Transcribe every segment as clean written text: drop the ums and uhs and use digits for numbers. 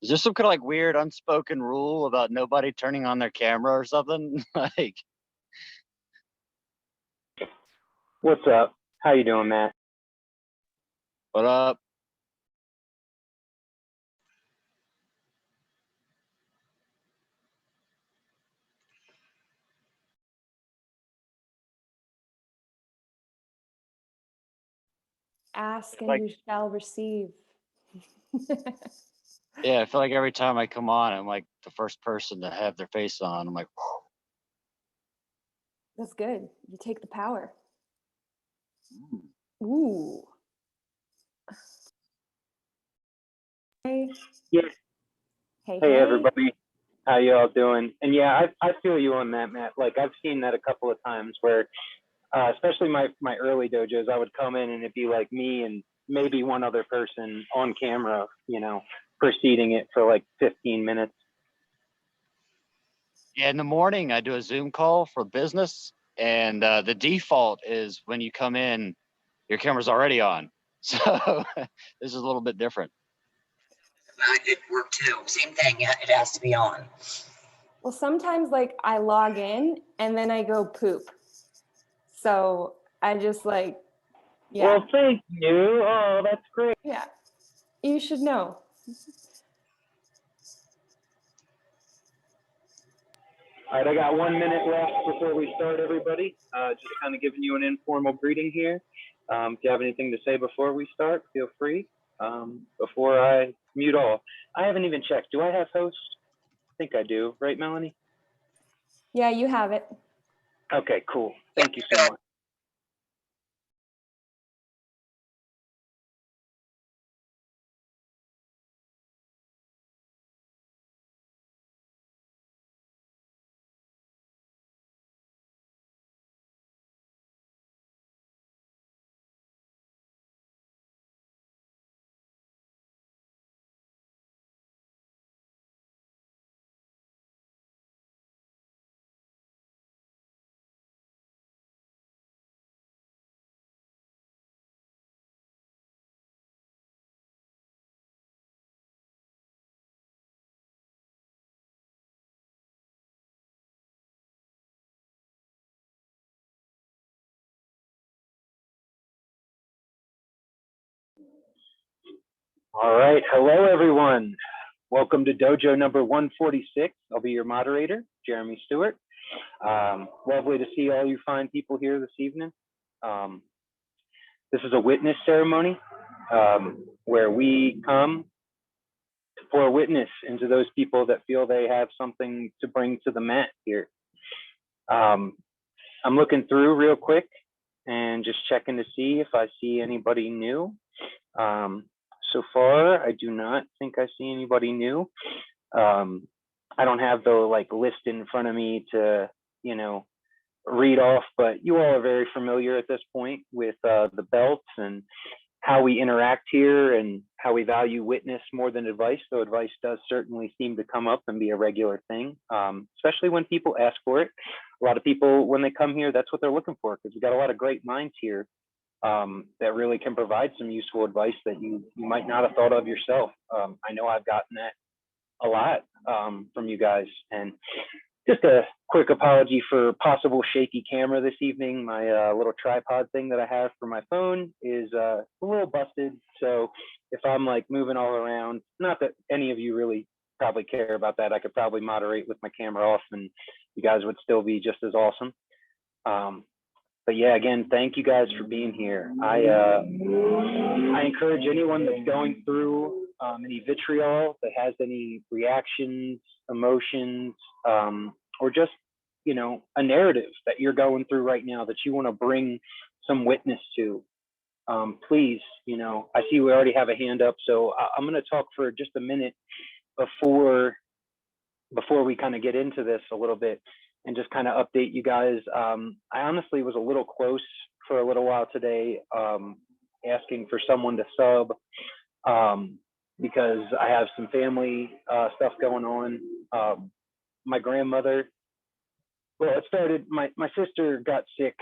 Is there some kind of like weird unspoken rule about nobody turning on their camera or something? Like, What's up? How you doing, Matt? what up? Ask and Like, you shall receive. yeah, I feel like every time I come on, I'm like the first person to have their face on. I'm like, That's good. You take the power. "Ooh." Ooh. Hey, Yeah. hey, Hey, hey. everybody. How y'all doing? And yeah, I feel you on that, Matt. Like I've seen that a couple of times where, especially my early dojos, I would come in and it'd be like me and maybe one other person on camera, preceding it for like 15 minutes. Yeah, in the morning, I do a Zoom call for business, and the default is when you come in, your camera's already on. So this is a little bit different. It worked too. Same thing. It has to be on. Well, sometimes like I log in and then I go poop. So I just like, yeah. Well, thank you. Oh, that's great. Yeah. You should know. All right, I got 1 minute left before we start, everybody. Just kind of giving you an informal greeting here. If you have anything to say before we start, feel free. Before I mute all, I haven't even checked. Do I have host? I think I do, right, Melanie? Yeah, you have it. Okay, cool. Thank you so much. All right, hello everyone. Welcome to Dojo number 146. I'll be your moderator, Jeremy Stewart. Lovely to see all you fine people here this evening. This is a witness ceremony where we come to pour witness into those people that feel they have something to bring to the mat here. I'm looking through real quick and just checking to see if I see anybody new. So far, I do not think I see anybody new. I don't have the list in front of me to, read off, but you all are very familiar at this point with the belts and how we interact here and how we value witness more than advice, though advice does certainly seem to come up and be a regular thing, especially when people ask for it. A lot of people, when they come here, that's what they're looking for, because we've got a lot of great minds here that really can provide some useful advice that you might not have thought of yourself. I know I've gotten that a lot from you guys. And just a quick apology for possible shaky camera this evening. My little tripod thing that I have for my phone is a little busted. So if I'm moving all around, not that any of you really probably care about that, I could probably moderate with my camera off and you guys would still be just as awesome. But yeah, again, thank you guys for being here. I encourage anyone that's going through any vitriol, that has any reactions, emotions, or just, a narrative that you're going through right now that you want to bring some witness to, please, I see we already have a hand up, so I'm going to talk for just a minute before we kind of get into this a little bit and just kind of update you guys. I honestly was a little close for a little while today, asking for someone to sub because I have some family stuff going on. My grandmother, well, it started, my sister got sick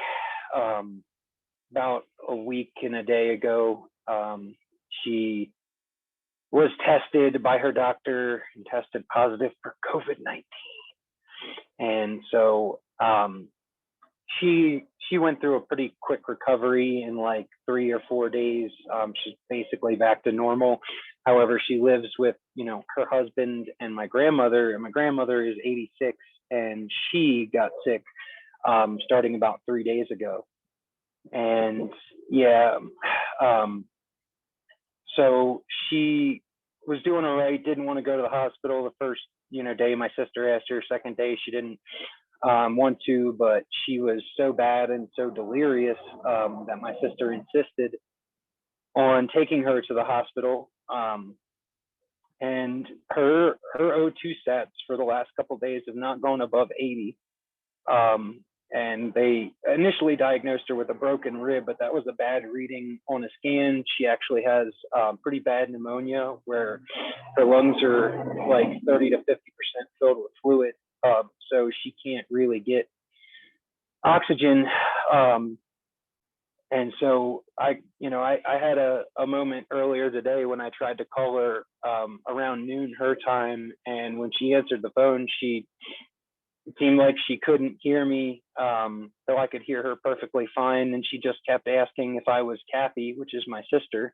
about a week and a day ago. She was tested by her doctor and tested positive for COVID-19. And so she went through a pretty quick recovery in like 3 or 4 days. She's basically back to normal. However, she lives with, her husband and my grandmother, and my grandmother is 86, and she got sick starting about 3 days ago. And yeah, so she was doing all right, didn't want to go to the hospital the first, day my sister asked her. Second day, she didn't want to, but she was so bad and so delirious that my sister insisted on taking her to the hospital. And her O2 stats for the last couple of days have not gone above 80. And they initially diagnosed her with a broken rib, but that was a bad reading on a scan. She actually has pretty bad pneumonia where her lungs are like 30 to 50% filled with fluid. So she can't really get oxygen. And so I had a moment earlier today when I tried to call her around noon her time, and when she answered the phone, it seemed like she couldn't hear me, though I could hear her perfectly fine, and she just kept asking if I was Kathy, which is my sister.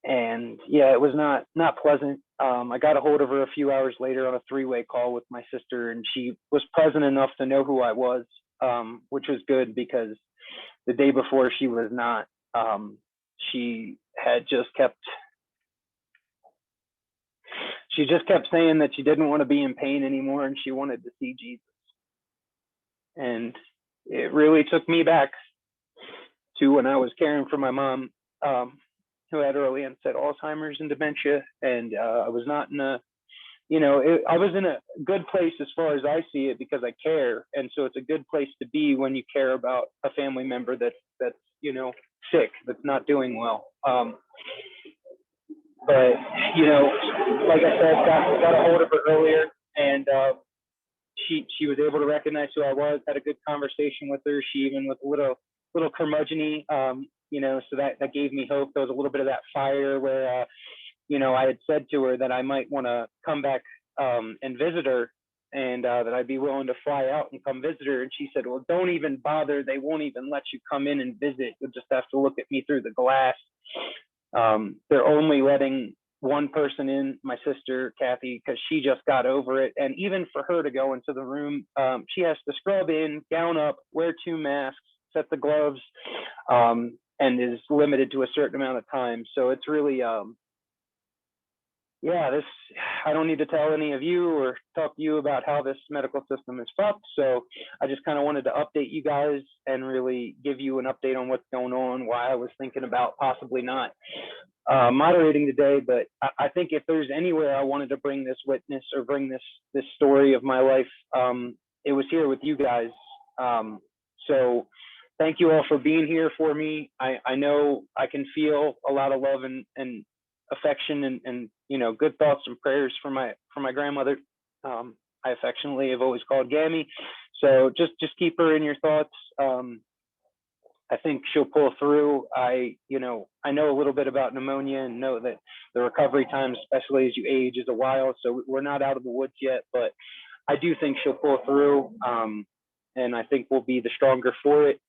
And yeah, it was not pleasant. I got a hold of her a few hours later on a 3-way call with my sister, and she was present enough to know who I was, which was good, because the day before she was not. She just kept saying that she didn't want to be in pain anymore and she wanted to see Jesus. And it really took me back to when I was caring for my mom, who had early onset Alzheimer's and dementia. And I was not in I was in a good place as far as I see it, because I care. And so it's a good place to be when you care about a family member that's sick, that's not doing well. But, like I said, got a hold of her earlier, and she was able to recognize who I was, had a good conversation with her. She even was a little curmudgeon-y, so that gave me hope. There was a little bit of that fire where, I had said to her that I might want to come back and visit her, and that I'd be willing to fly out and come visit her. And she said, well, don't even bother. They won't even let you come in and visit. You'll just have to look at me through the glass. They're only letting one person in, my sister, Kathy, because she just got over it. And even for her to go into the room, she has to scrub in, gown up, wear 2 masks, set the gloves, and is limited to a certain amount of time. So it's really, I don't need to tell any of you or talk to you about how this medical system is fucked. So I just kind of wanted to update you guys and really give you an update on what's going on, why I was thinking about possibly not moderating today. But I think if there's anywhere I wanted to bring this witness or bring this story of my life, it was here with you guys. So thank you all for being here for me. I know I can feel a lot of love and affection and good thoughts and prayers for my grandmother. I affectionately have always called Gammy. So just keep her in your thoughts. I think she'll pull through. I know a little bit about pneumonia and know that the recovery time, especially as you age, is a while. So we're not out of the woods yet, but I do think she'll pull through. And I think we'll be the stronger for it.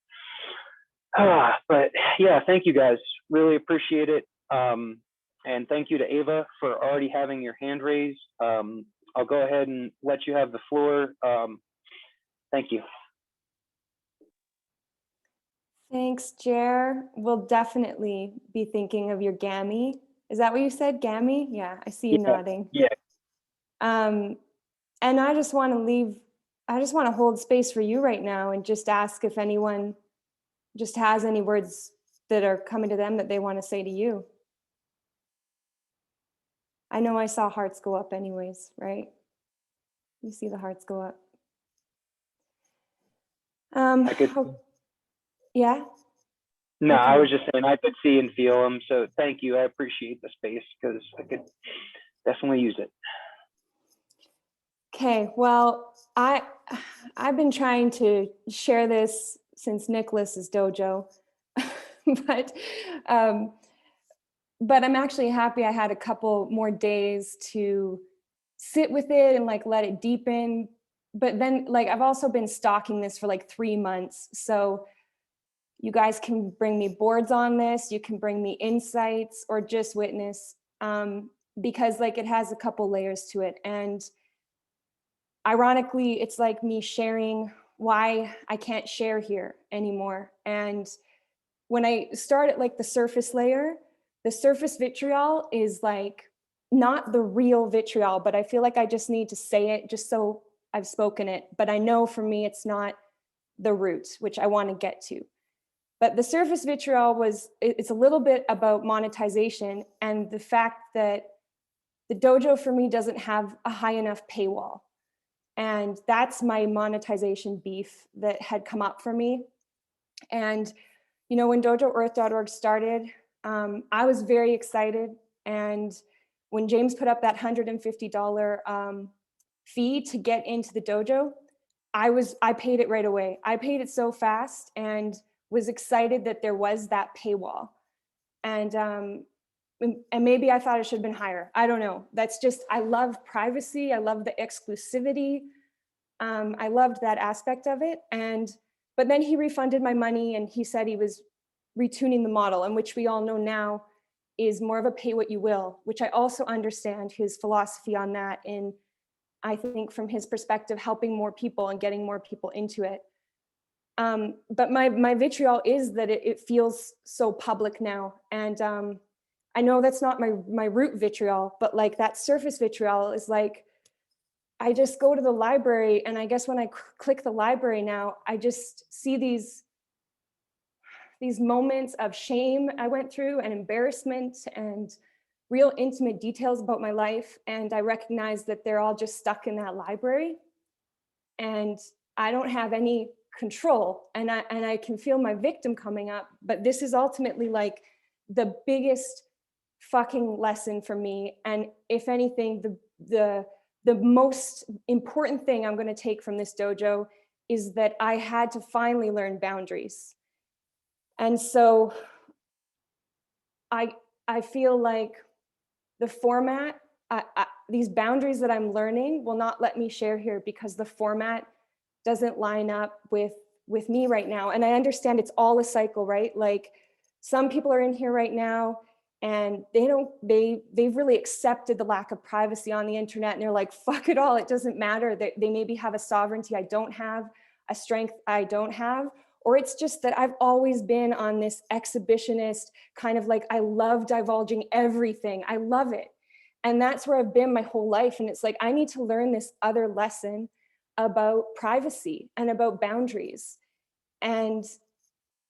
But yeah, thank you guys. Really appreciate it. And thank you to Ava for already having your hand raised. I'll go ahead and let you have the floor. Thank you. Thanks, Jer. We'll definitely be thinking of your Gammy. Is that what you said, Gammy? Yeah, I see you nodding. Yeah. And I just want to hold space for you right now and just ask if anyone just has any words that are coming to them that they want to say to you. I know I saw hearts go up anyways, right? You see the hearts go up. I could, yeah? no, Okay. I was just saying I could see and feel them. So thank you. I appreciate the space because I could definitely use it. Okay, well, I've been trying to share this since Nicholas's dojo, but but I'm actually happy I had a couple more days to sit with it and like let it deepen. But then like I've also been stalking this for like 3 months. So you guys can bring me boards on this, you can bring me insights or just witness, because like it has a couple layers to it. And ironically, it's like me sharing why I can't share here anymore. And when I start at like the surface layer, the surface vitriol is like not the real vitriol, but I feel like I just need to say it just so I've spoken it. But I know for me, it's not the root, which I want to get to. But the surface vitriol it's a little bit about monetization and the fact that the dojo for me doesn't have a high enough paywall. And that's my monetization beef that had come up for me. And, you know, when dojoearth.org started, I was very excited. And when James put up that $150 fee to get into the dojo, I paid it right away. I paid it so fast and was excited that there was that paywall. And maybe I thought it should have been higher. I don't know. That's just, I love privacy. I love the exclusivity. I loved that aspect of it. But then he refunded my money and he said he was retuning the model, and which we all know now is more of a pay what you will, which I also understand his philosophy on that. And I think from his perspective, helping more people and getting more people into it. But my vitriol is that it feels so public now. And I know that's not my root vitriol, but like that surface vitriol is like, I just go to the library, and I guess when I click the library now, I just see these moments of shame I went through and embarrassment and real intimate details about my life. And I recognize that they're all just stuck in that library. And I don't have any control, and I can feel my victim coming up. But this is ultimately like the biggest fucking lesson for me. And if anything, the most important thing I'm going to take from this dojo is that I had to finally learn boundaries. And so I feel like the format, these boundaries that I'm learning will not let me share here because the format doesn't line up with me right now. And I understand it's all a cycle, right? Like some people are in here right now and they've really accepted the lack of privacy on the internet, and they're like, fuck it all, it doesn't matter. They maybe have a sovereignty I don't have, a strength I don't have, or it's just that I've always been on this exhibitionist kind of like, I love divulging everything, I love it. And that's where I've been my whole life. And it's like, I need to learn this other lesson about privacy and about boundaries. And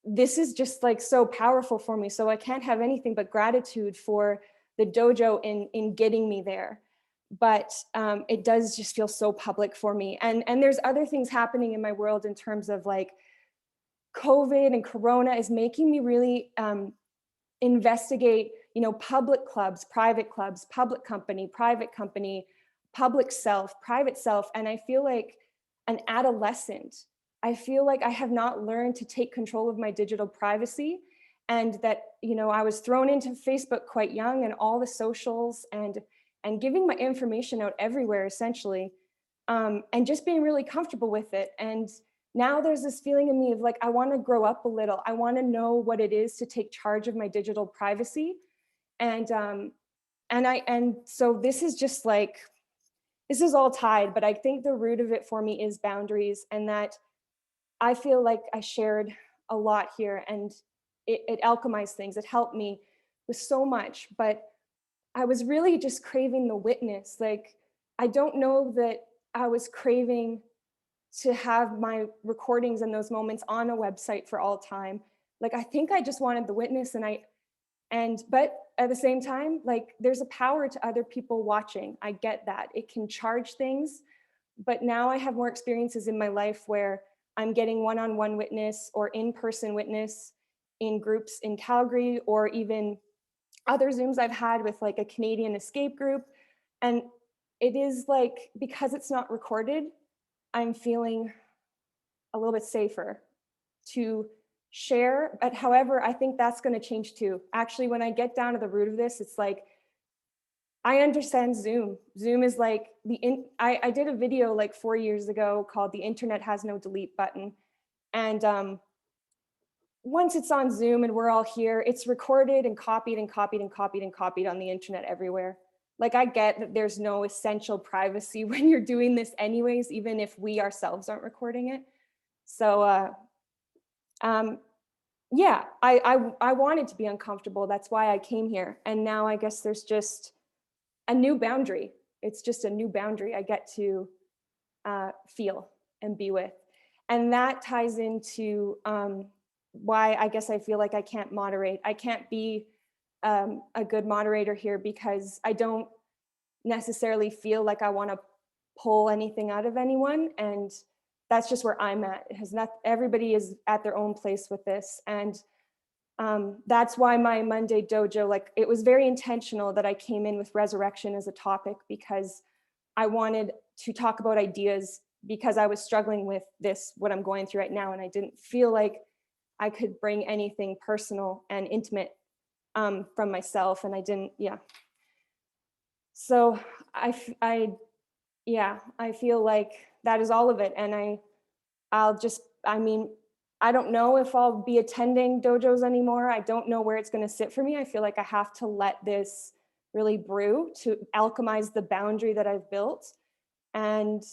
this is just like so powerful for me. So I can't have anything but gratitude for the dojo in getting me there. But it does just feel so public for me. And there's other things happening in my world in terms of like COVID and Corona is making me really investigate, you know, public clubs, public company, private company, public self, private self. And I feel like an adolescent, I feel like I have not learned to take control of my digital privacy. And that, you know, I was thrown into Facebook quite young and all the socials and giving my information out everywhere essentially, and just being really comfortable with it. And now there's this feeling in me of like, I want to grow up a little. I want to know what it is to take charge of my digital privacy. And so this is just like, this is all tied, but I think the root of it for me is boundaries, and that I feel like I shared a lot here, and it alchemized things. It helped me with so much, but I was really just craving the witness. Like, I don't know that I was craving to have my recordings and those moments on a website for all time. Like, I think I just wanted the witness, but at the same time, like, there's a power to other people watching. I get that. It can charge things, but now I have more experiences in my life where I'm getting one-on-one witness or in-person witness in groups in Calgary, or even other Zooms I've had with like a Canadian escape group. And it is like, because it's not recorded, I'm feeling a little bit safer to share. But however, I think that's going to change too. Actually, when I get down to the root of this, it's like, I understand Zoom. Zoom is like I did a video like 4 years ago called "The Internet Has No Delete Button," and once it's on Zoom and we're all here, it's recorded and copied and copied and copied and copied on the internet everywhere. Like, I get that there's no essential privacy when you're doing this anyways, even if we ourselves aren't recording it. So yeah, I wanted to be uncomfortable. That's why I came here. And now I guess there's just a new boundary. It's just a new boundary I get to feel and be with. And that ties into why I guess I feel like I can't moderate. I can't be a good moderator here because I don't necessarily feel like I want to pull anything out of anyone. And that's just where I'm at. It has not, everybody is at their own place with this. And that's why my Monday Dojo, like, it was very intentional that I came in with resurrection as a topic, because I wanted to talk about ideas, because I was struggling with this, what I'm going through right now. And I didn't feel like I could bring anything personal and intimate from myself. And I didn't, yeah. So I feel like that is all of it. And I don't know if I'll be attending dojos anymore. I don't know where it's going to sit for me. I feel like I have to let this really brew to alchemize the boundary that I've built. And,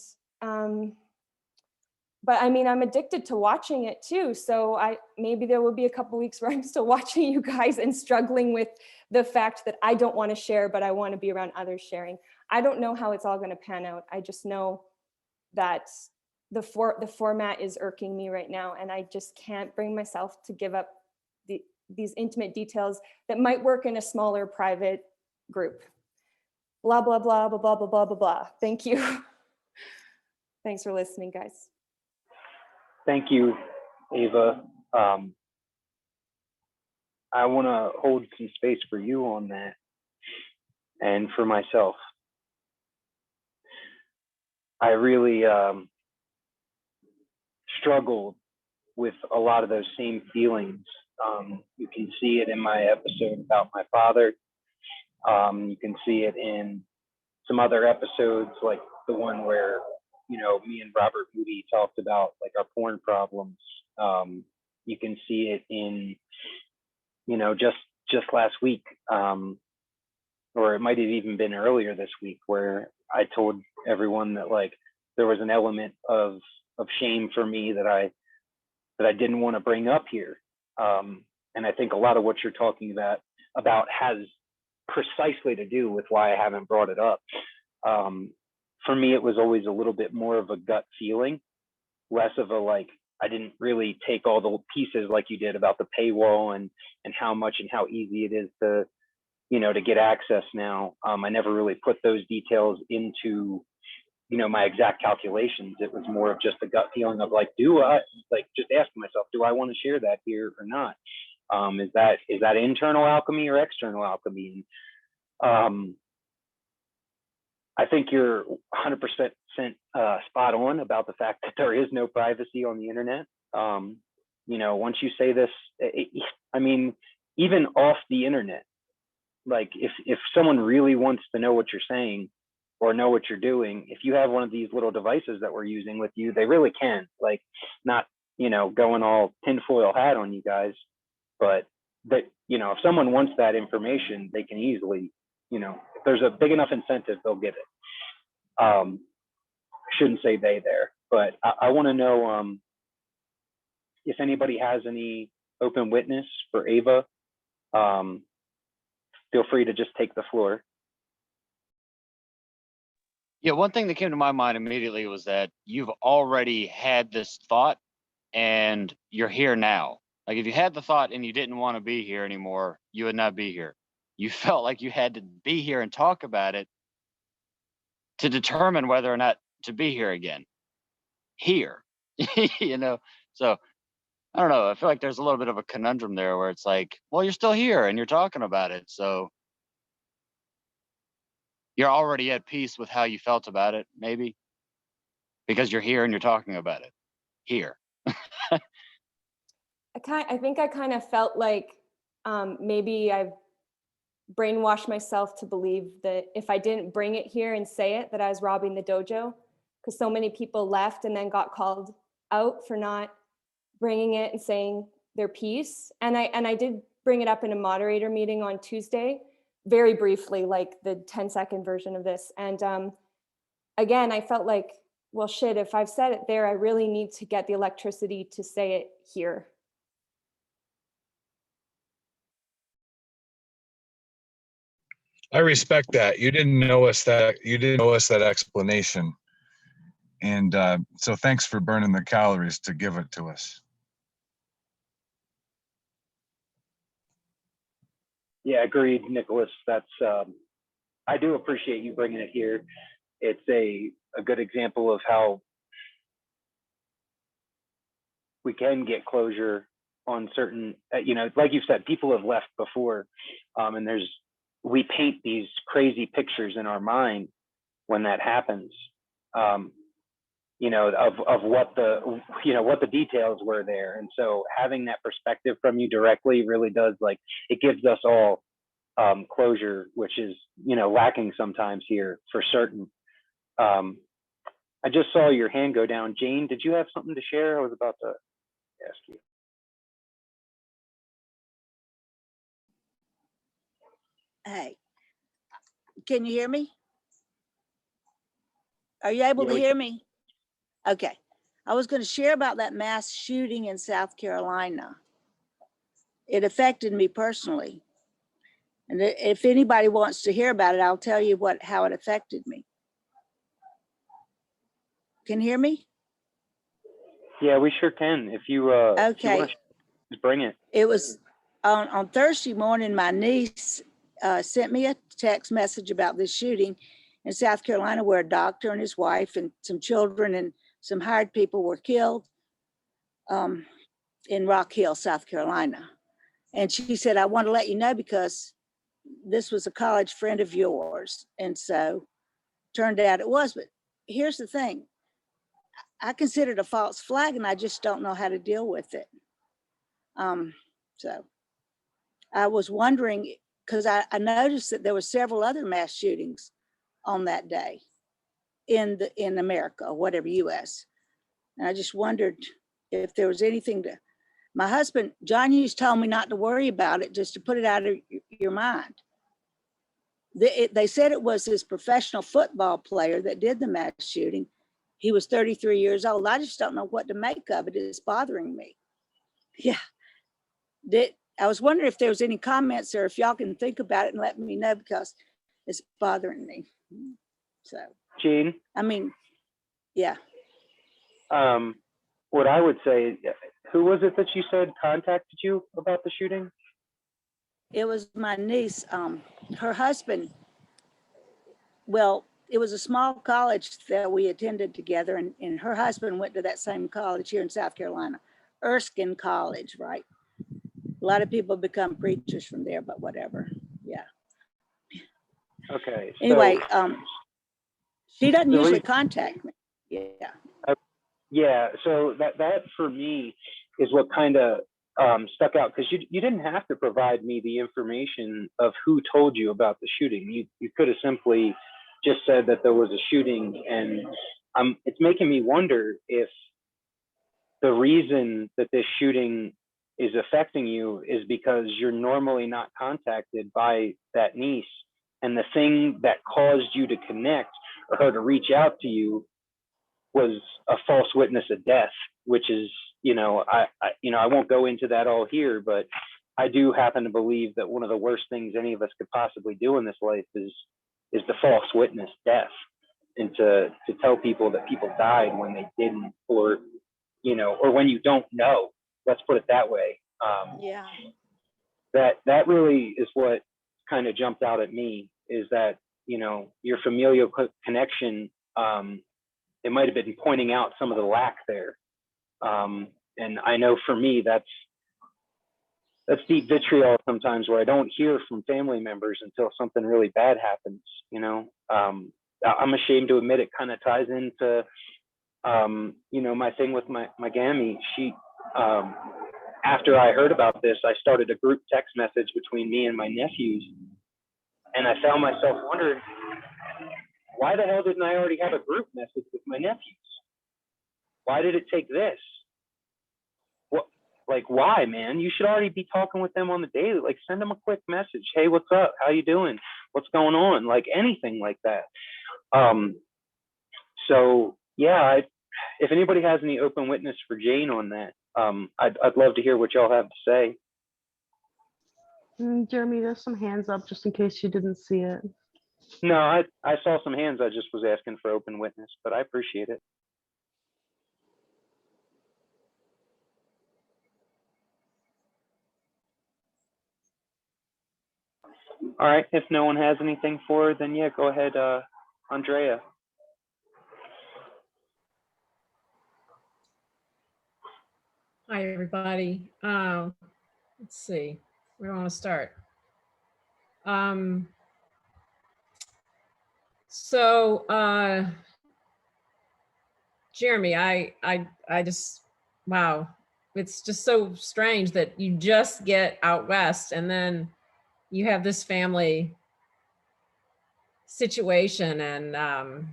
but I mean, I'm addicted to watching it too. So maybe there will be a couple weeks where I'm still watching you guys and struggling with the fact that I don't want to share, but I want to be around others sharing. I don't know how it's all going to pan out. I just know that the format is irking me right now, and I just can't bring myself to give up these intimate details that might work in a smaller private group. Blah, blah, blah, blah, blah, blah, blah, blah, blah. Thank you. Thanks for listening, guys. Thank you, Ava. I want to hold some space for you on that, and for myself. I really struggled with a lot of those same feelings. You can see it in my episode about my father. You can see it in some other episodes, like the one where, me and Robert Moody talked about like our porn problems. You can see it in, just last week, or it might have even been earlier this week, where I told everyone that like there was an element of shame for me that I didn't want to bring up here. And I think a lot of what you're talking about has precisely to do with why I haven't brought it up. For me, it was always a little bit more of a gut feeling, less of a like, I didn't really take all the pieces like you did about the paywall and how much and how easy it is to, to get access now. I never really put those details into, my exact calculations. It was more of just a gut feeling of like, just asking myself, do I want to share that here or not? Is that internal alchemy or external alchemy? I think you're 100% spot on about the fact that there is no privacy on the internet. Once you say this, even off the internet, like if someone really wants to know what you're saying or know what you're doing, if you have one of these little devices that we're using with you, they really can, like, not, going all tinfoil hat on you guys, but that, if someone wants that information, they can easily, if there's a big enough incentive, they'll get it. I shouldn't say they there, but I want to know if anybody has any open witness for Ava. Feel free to just take the floor. Yeah, one thing that came to my mind immediately was that you've already had this thought and you're here now. Like, if you had the thought and you didn't want to be here anymore, you would not be here. You felt like you had to be here and talk about it to determine whether or not to be here again. Here, So I don't know. I feel like there's a little bit of a conundrum there where it's like, well, you're still here and you're talking about it. So you're already at peace with how you felt about it, maybe, because you're here and you're talking about it here. I think I kind of felt like maybe I've brainwashed myself to believe that if I didn't bring it here and say it, that I was robbing the dojo, because so many people left and then got called out for not bringing it and saying their piece. And I did bring it up in a moderator meeting on Tuesday, very briefly, like the 10-second version of this. And again, I felt like, well, shit, if I've said it there, I really need to get the electricity to say it here. I respect that. You didn't know us that explanation. And so thanks for burning the calories to give it to us. Yeah, agreed, Nicholas. That's I do appreciate you bringing it here. It's a good example of how we can get closure on certain, like you said, people have left before, and we paint these crazy pictures in our mind when that happens, of what the details were there. And so having that perspective from you directly really does, like, it gives us all closure, which is, lacking sometimes here for certain. I just saw your hand go down. Jane, did you have something to share? I was about to ask you. Hey, can you hear me? Are you able to hear me? Okay. I was going to share about that mass shooting in South Carolina. It affected me personally. And if anybody wants to hear about it, I'll tell you how it affected me. Can you hear me? Yeah, we sure can. If you okay. Just bring it. It was on Thursday morning, my niece sent me a text message about this shooting in South Carolina, where a doctor and his wife and some children and some hired people were killed in Rock Hill, South Carolina. And she said, I want to let you know because this was a college friend of yours. And so turned out it was. But here's the thing. I consider it a false flag and I just don't know how to deal with it. So I was wondering, because I noticed that there were several other mass shootings on that day in America, whatever, US. And I just wondered if there was anything my husband, John Hughes, told me not to worry about it, just to put it out of your mind. They said it was this professional football player that did the mass shooting. He was 33 years old. I just don't know what to make of it. It's bothering me. Yeah. I was wondering if there was any comments or if y'all can think about it and let me know, because it's bothering me. So, Gene? I mean, yeah. What I would say, who was it that you said contacted you about the shooting? It was my niece. Her husband, well, it was a small college that we attended together, and her husband went to that same college here in South Carolina, Erskine College, right? A lot of people become preachers from there, but whatever. Yeah. Okay. Anyway, so, she doesn't usually contact me. Yeah. Yeah. So that for me is what kind of stuck out, because you didn't have to provide me the information of who told you about the shooting. You could have simply just said that there was a shooting, and it's making me wonder if the reason that this shooting is affecting you is because you're normally not contacted by that niece, and the thing that caused you to connect or her to reach out to you was a false witness of death, which is, I won't go into that all here, but I do happen to believe that one of the worst things any of us could possibly do in this life is the false witness death, and to tell people that people died when they didn't, or when you don't know. Let's put it that way. Yeah. That really is what kind of jumped out at me, is that, your familial connection, it might have been pointing out some of the lack there. And I know for me, that's deep vitriol sometimes, where I don't hear from family members until something really bad happens. I'm ashamed to admit it kind of ties into, my thing with my Gammy. She, after I heard about this, I started a group text message between me and my nephews. And I found myself wondering, why the hell didn't I already have a group message with my nephews? Why did it take this? What, like, why, man? You should already be talking with them on the daily. Like, send them a quick message. Hey, what's up? How you doing? What's going on? Like, anything like that. So yeah, if anybody has any open witness for Jane on that, I'd love to hear what y'all have to say. Jeremy, there's some hands up just in case you didn't see it. No, I saw some hands. I just was asking for open witness, but I appreciate it. All right, if no one has anything for her, then yeah, go ahead, Andrea. Hi, everybody. Let's see, where do I want to start? Jeremy, I just, wow, it's just so strange that you just get out west and then you have this family situation, and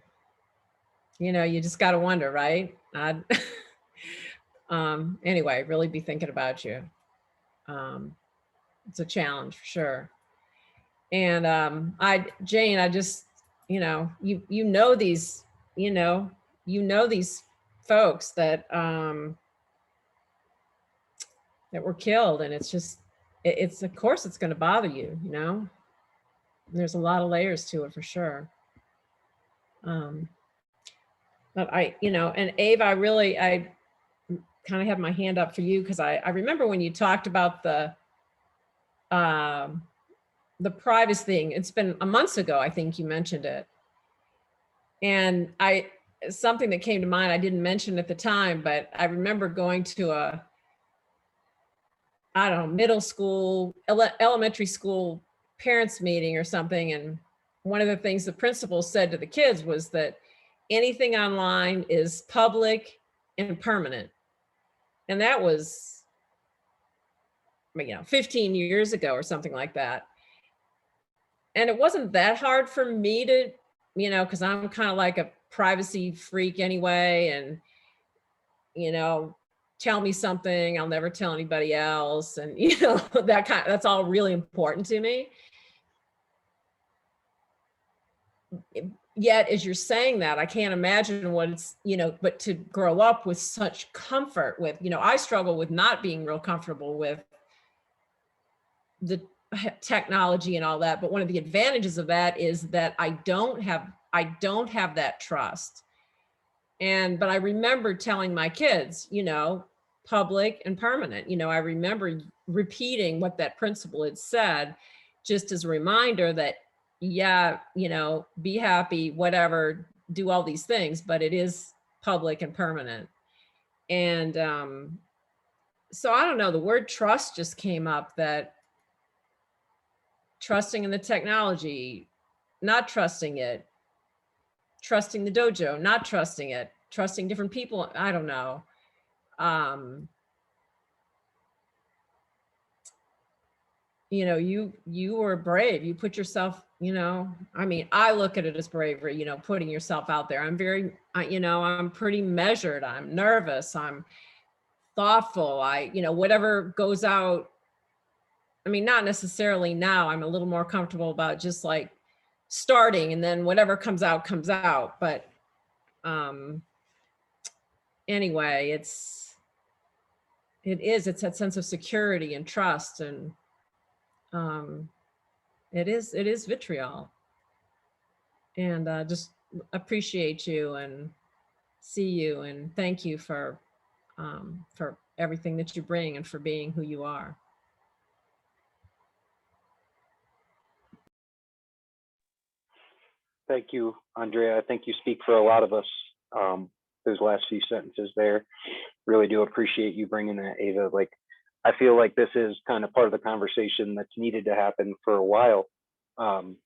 you know, you just got to wonder, right? Anyway, really be thinking about you. It's a challenge for sure. And Jane, I just, you know these, these folks that that were killed, and it's just, it's of course it's going to bother you, you know. There's a lot of layers to it for sure. But and Ava, I kind of have my hand up for you because I remember when you talked about the privacy thing. It's been months ago, I think you mentioned it. And something that came to mind, I didn't mention at the time, but I remember going to a, I don't know, middle school, elementary school parents meeting or something. And one of the things the principal said to the kids was that anything online is public and permanent. And that was, 15 years ago or something like that. And it wasn't that hard for me to, because I'm kind of like a privacy freak anyway. And, tell me something, I'll never tell anybody else. And, that's all really important to me. Yet, as you're saying that, I can't imagine what it's, but to grow up with such comfort with, I struggle with not being real comfortable with the technology and all that. But one of the advantages of that is that I don't have that trust. But I remember telling my kids, public and permanent, I remember repeating what that principal had said, just as a reminder that, yeah, be happy, whatever, do all these things, but it is public and permanent. And so I don't know, the word trust just came up, that trusting in the technology, not trusting it, trusting the dojo, not trusting it, trusting different people. I don't know. You were brave. You put yourself, I look at it as bravery, putting yourself out there. I'm very, I'm pretty measured. I'm nervous. I'm thoughtful. Whatever goes out, not necessarily now. I'm a little more comfortable about just like starting, and then whatever comes out. But anyway, it's that sense of security and trust, and it is vitriol. And just appreciate you and see you, and thank you for everything that you bring and for being who you are. Thank you, Andrea. I think you speak for a lot of us. Those last few sentences there, really do appreciate you bringing that, Ava. Like, I feel like this is kind of part of the conversation that's needed to happen for a while. And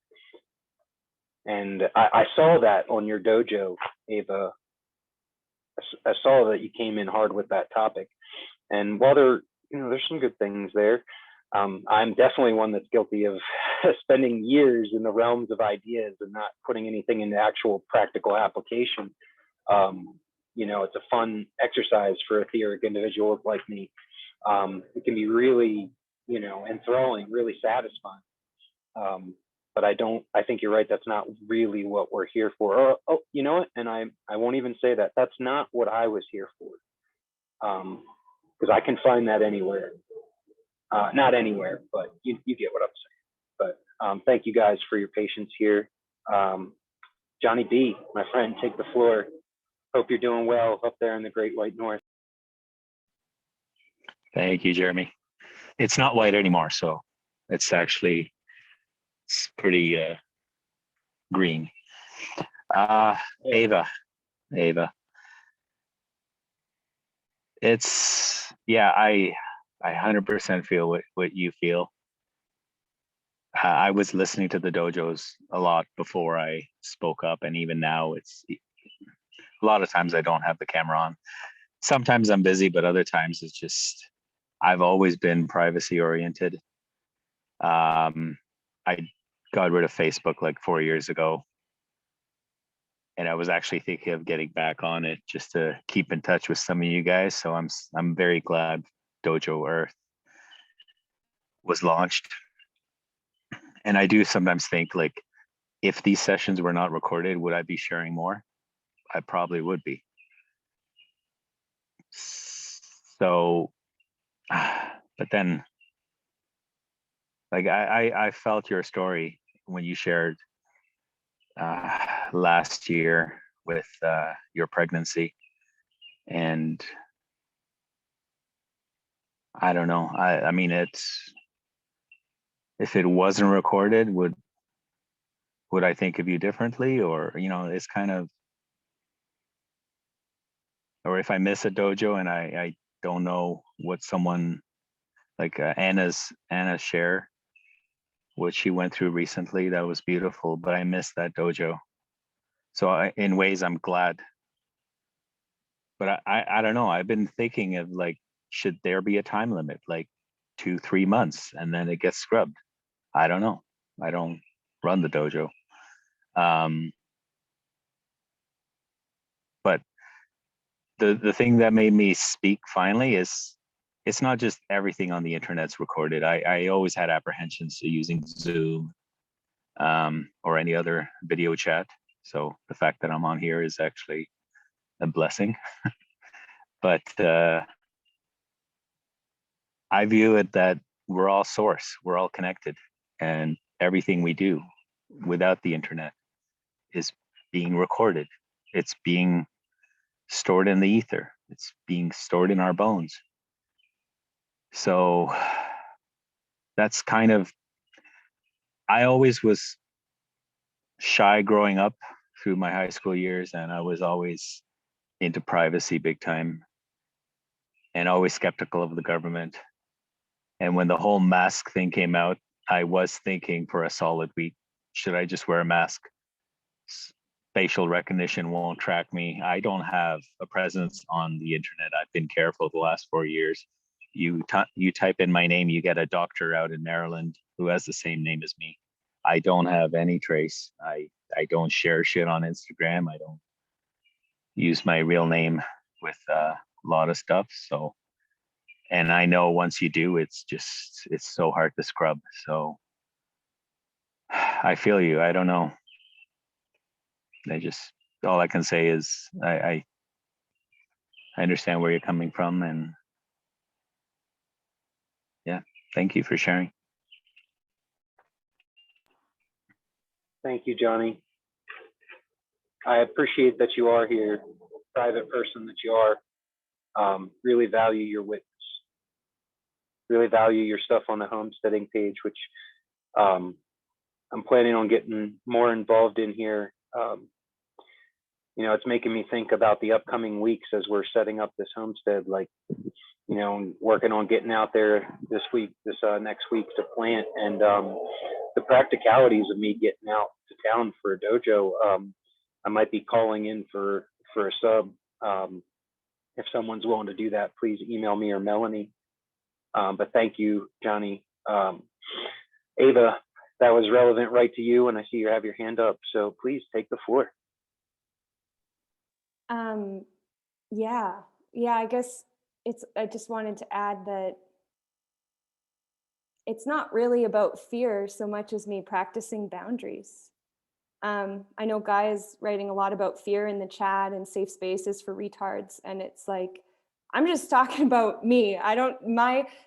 I saw that on your dojo, Ava. I saw that you came in hard with that topic. And while there there's some good things there. I'm definitely one that's guilty of spending years in the realms of ideas and not putting anything into actual practical application. It's a fun exercise for etheric individuals like me. It can be really, enthralling, really satisfying. But I think you're right. That's not really what we're here for. Oh, you know what? And I won't even say that. That's not what I was here for. Because I can find that anywhere. Not anywhere, but you get what I'm saying. But thank you guys for your patience here. Johnny B, my friend, take the floor. Hope you're doing well up there in the Great White North. Thank you, Jeremy. It's not white anymore, so it's pretty green. Ava. It's, yeah, I 100% feel what you feel. I was listening to the dojos a lot before I spoke up, and even now it's a lot of times I don't have the camera on. Sometimes I'm busy, but other times it's just, I've always been privacy oriented. I got rid of Facebook like 4 years ago, and I was actually thinking of getting back on it just to keep in touch with some of you guys. So I'm very glad Dojo Earth was launched. And I do sometimes think, like, if these sessions were not recorded, would I be sharing more? I probably would be. So, but then, like, I felt your story when you shared last year with your pregnancy, and I don't know. I mean, if it wasn't recorded, would I think of you differently? Or, it's kind of, or if I miss a dojo and I don't know what someone like Anna's share, what she went through recently, that was beautiful, but I missed that dojo. So in ways I'm glad, but I don't know. I've been thinking of, like, should there be a time limit, like 2-3 months, and then it gets scrubbed? I don't know. I don't run the dojo. But the thing that made me speak finally is, it's not just everything on the internet's recorded. I always had apprehensions to using Zoom or any other video chat. So the fact that I'm on here is actually a blessing. But I view it that we're all source, we're all connected, and everything we do without the internet is being recorded. It's being stored in the ether. It's being stored in our bones. So that's kind of, I always was shy growing up through my high school years, and I was always into privacy big time and always skeptical of the government. And when the whole mask thing came out, I was thinking for a solid week, should I just wear a mask? Facial recognition won't track me. I don't have a presence on the internet. I've been careful the last 4 years. You type in my name, you get a doctor out in Maryland who has the same name as me. I don't have any trace. I don't share shit on Instagram. I don't use my real name with a lot of stuff. So, and I know once you do, it's so hard to scrub. So I feel you. I don't know. All I can say is I understand where you're coming from, and yeah, thank you for sharing. Thank you, Johnny. I appreciate that you are here, private person that you are. Really value your witness. Really value your stuff on the homesteading page, which I'm planning on getting more involved in here. It's making me think about the upcoming weeks as we're setting up this homestead, like, working on getting out there this next week to plant, and the practicalities of me getting out to town for a dojo. I might be calling in for a sub. If someone's willing to do that, please email me or Melanie. But thank you, Johnny. Ava, that was relevant right to you, and I see you have your hand up, so please take the floor. Yeah, I guess I just wanted to add that it's not really about fear so much as me practicing boundaries. I know Guy is writing a lot about fear in the chat and safe spaces for retards, and it's like, I'm just talking about me.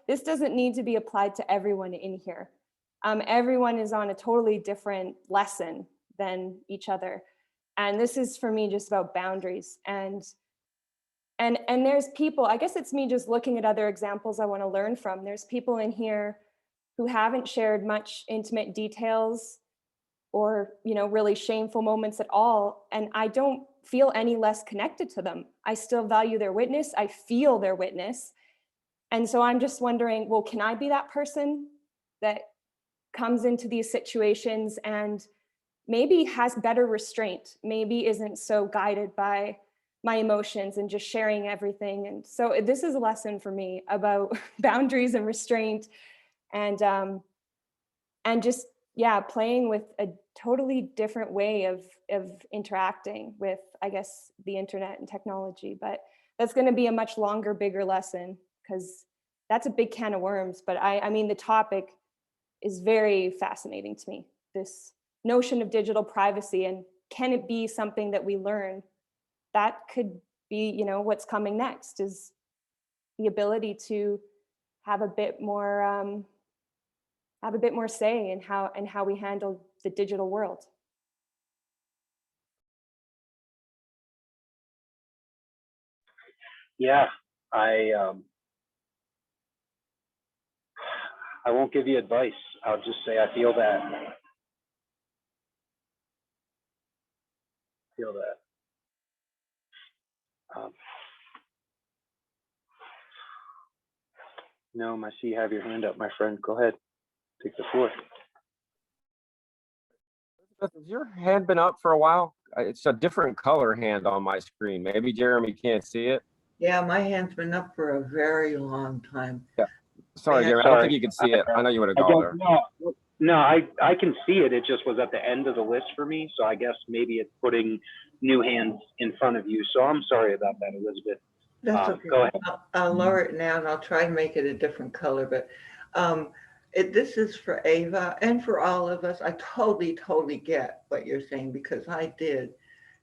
This doesn't need to be applied to everyone in here. Everyone is on a totally different lesson than each other. And this is for me just about boundaries. And there's people, I guess it's me just looking at other examples I want to learn from. There's people in here who haven't shared much intimate details or, really shameful moments at all. And I don't feel any less connected to them. I still value their witness. I feel their witness. And so I'm just wondering, well, can I be that person that comes into these situations and maybe has better restraint, maybe isn't so guided by my emotions and just sharing everything? And so this is a lesson for me about boundaries and restraint, and just, playing with a totally different way of interacting with, I guess, the internet and technology. But that's going to be a much longer, bigger lesson, because that's a big can of worms. But I mean, the topic is very fascinating to me, this notion of digital privacy, and can it be something that we learn? That could be, what's coming next, is the ability to have a bit more say in how we handle the digital world. Yeah, I won't give you advice. I'll just say I feel that. No, I see you have your hand up, my friend. Go ahead, take the floor. Has your hand been up for a while? It's a different color hand on my screen. Maybe Jeremy can't see it. Yeah, my hand's been up for a very long time. Yeah. Sorry, Jeremy. I don't think you can see it. I know you would have gone there. No, I can see it. It just was at the end of the list for me. So I guess maybe it's putting new hands in front of you. So I'm sorry about that, Elizabeth. That's okay. Go ahead. I'll lower it now and I'll try to make it a different color. But this is for Ava and for all of us. I totally get what you're saying, because I did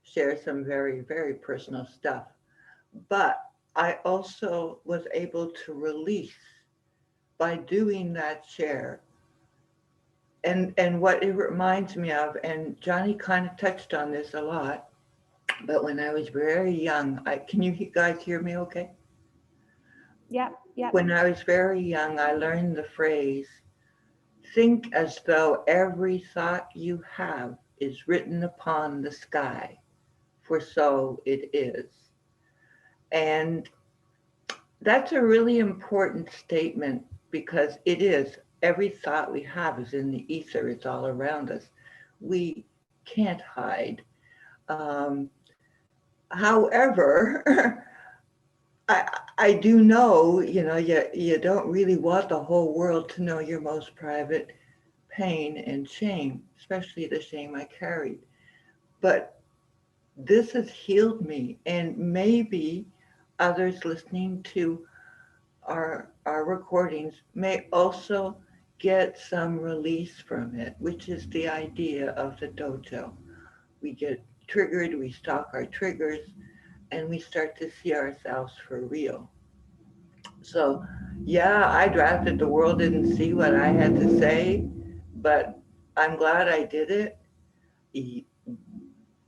share some very, very personal stuff. But I also was able to release by doing that share. And what it reminds me of, and Johnny kind of touched on this a lot, but when I was very young, can you guys hear me okay? Yeah. When I was very young, I learned the phrase, think as though every thought you have is written upon the sky, for so it is. And that's a really important statement, because it is. Every thought we have is in the ether. It's all around us. We can't hide. However, I do know, you don't really want the whole world to know your most private pain and shame, especially the shame I carried. But this has healed me, and maybe others listening to our recordings may also get some release from it, which is the idea of the dojo. We get triggered, we stalk our triggers, and we start to see ourselves for real. So yeah, I drafted The World Didn't See What I Had to Say, but I'm glad I did it.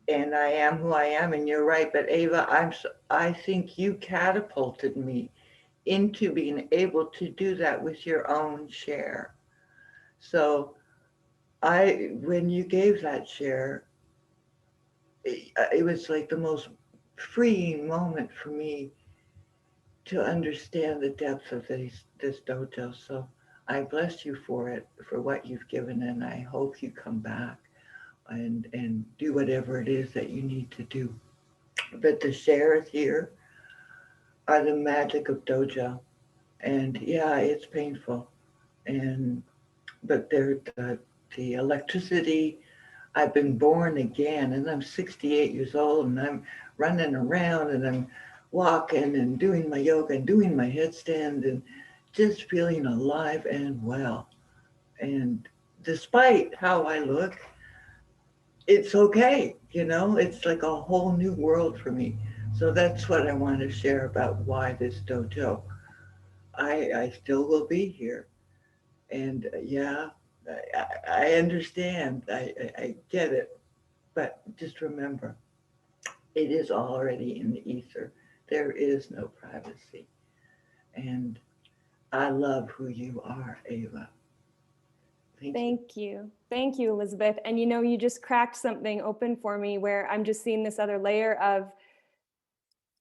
And I am who I am, and you're right. But Ava, I think you catapulted me into being able to do that with your own share. So when you gave that share, it was like the most freeing moment for me to understand the depth of this dojo. So I bless you for it, for what you've given, and I hope you come back and do whatever it is that you need to do. But the shares here are the magic of dojo. And yeah, it's painful. But the electricity, I've been born again, and I'm 68 years old, and I'm running around, and I'm walking and doing my yoga and doing my headstand and just feeling alive and well. And despite how I look, it's okay. It's like a whole new world for me. So that's what I want to share about why this dojo. I still will be here. And yeah, I understand. I get it. But just remember, it is already in the ether. There is no privacy. And I love who you are, Ava. Thank you. Thank you, Elizabeth. And you just cracked something open for me where I'm just seeing this other layer of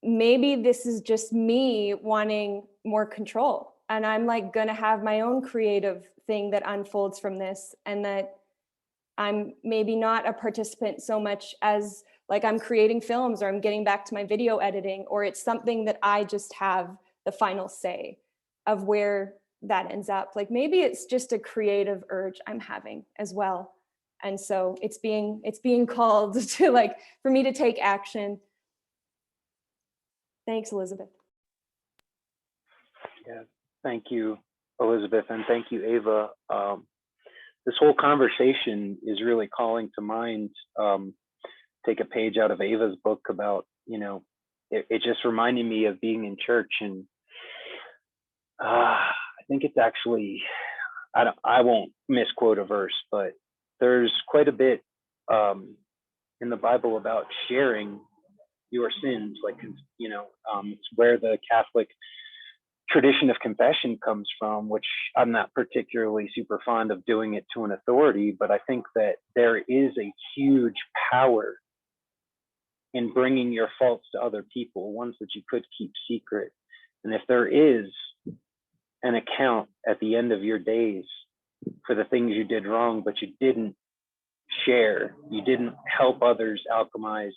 maybe this is just me wanting more control. And I'm like going to have my own creative thing that unfolds from this, and that I'm maybe not a participant so much as like I'm creating films, or I'm getting back to my video editing, or it's something that I just have the final say of where that ends up. Like maybe it's just a creative urge I'm having as well. And so it's being called to, like, for me to take action. Thanks, Elizabeth. Yeah, thank you, Elizabeth, and thank you, Ava. This whole conversation is really calling to mind, take a page out of Ava's book about, it just reminded me of being in church, and I think it's actually, I won't misquote a verse, but there's quite a bit in the Bible about sharing your sins, like, it's where the Catholic tradition of confession comes from, which I'm not particularly super fond of doing it to an authority, but I think that there is a huge power in bringing your faults to other people, ones that you could keep secret. And if there is an account at the end of your days for the things you did wrong, but you didn't share, you didn't help others alchemize,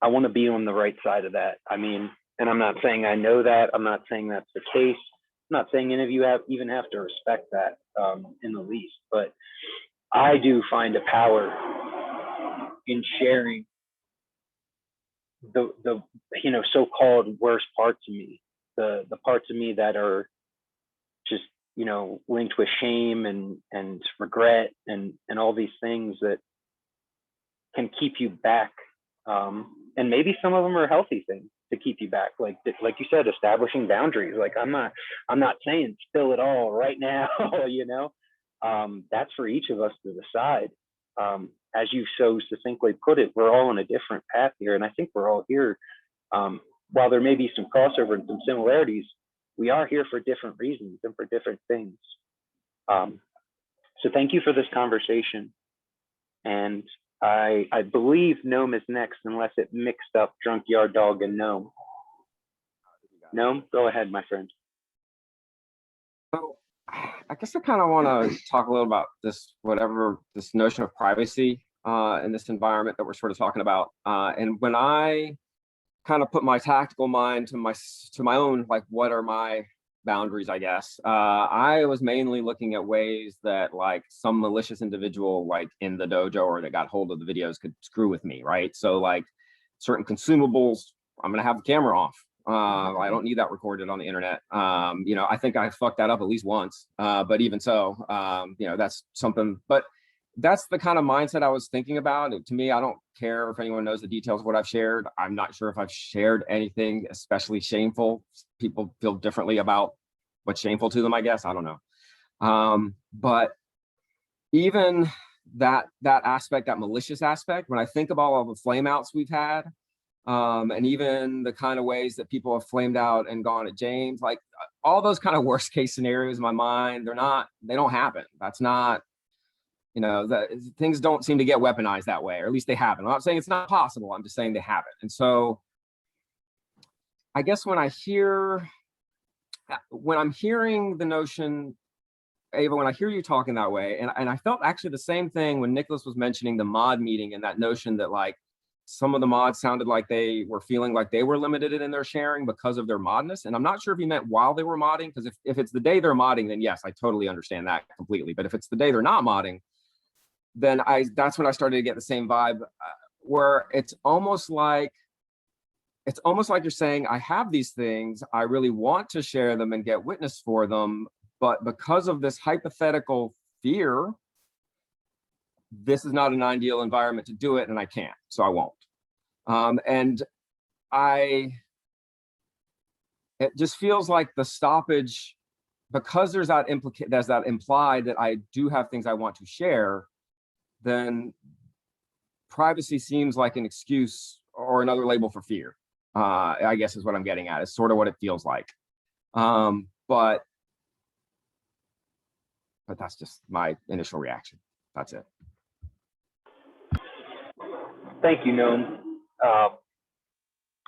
I want to be on the right side of that. I mean, and I'm not saying I know that. I'm not saying that's the case. I'm not saying any of you even have to respect that in the least. But I do find a power in sharing the so-called worst parts of me, the parts of me that are just linked with shame and regret and all these things that can keep you back. And maybe some of them are healthy things to keep you back, like you said, establishing boundaries. Like I'm not saying spill it all right now, that's for each of us to decide. As you so succinctly put it, we're all on a different path here, and I think we're all here. While there may be some crossover and some similarities, we are here for different reasons and for different things. So thank you for this conversation, and I believe Gnome is next, unless it mixed up Drunk Yard Dog and Gnome. Gnome, go ahead, my friend. So I guess I kind of want to talk a little about this notion of privacy in this environment that we're sort of talking about. And when I kind of put my tactical mind to my own, like, what are my boundaries, I guess, I was mainly looking at ways that, like, some malicious individual, like in the dojo or that got hold of the videos, could screw with me, right? So like certain consumables, I'm gonna have the camera off. I don't need that recorded on the internet. I think I fucked that up at least once, but even so, that's something. But that's the kind of mindset I was thinking about. To me, I don't care if anyone knows the details of what I've shared. I'm not sure if I've shared anything especially shameful. People feel differently about what's shameful to them, I guess. I don't know. But even that aspect, that malicious aspect, when I think about all the flame outs we've had, and even the kind of ways that people have flamed out and gone at James, like all those kind of worst case scenarios in my mind, they don't happen. That's not, things don't seem to get weaponized that way, or at least they haven't. I'm not saying it's not possible. I'm just saying they haven't. And so I guess when I'm hearing the notion, Ava, when I hear you talking that way, and I felt actually the same thing when Nicholas was mentioning the mod meeting and that notion that, like, some of the mods sounded like they were feeling like they were limited in their sharing because of their modness. And I'm not sure if he meant while they were modding, because if it's the day they're modding, then yes, I totally understand that completely. But if it's the day they're not modding, then that's when I started to get the same vibe, where it's almost like you're saying, I have these things, I really want to share them and get witness for them, but because of this hypothetical fear, this is not an ideal environment to do it, and I can't, so I won't. And it just feels like the stoppage, because there's that implied that I do have things I want to share, then privacy seems like an excuse or another label for fear. I guess is what I'm getting at. It's sort of what it feels like. But that's just my initial reaction. That's it. Thank you, Noam.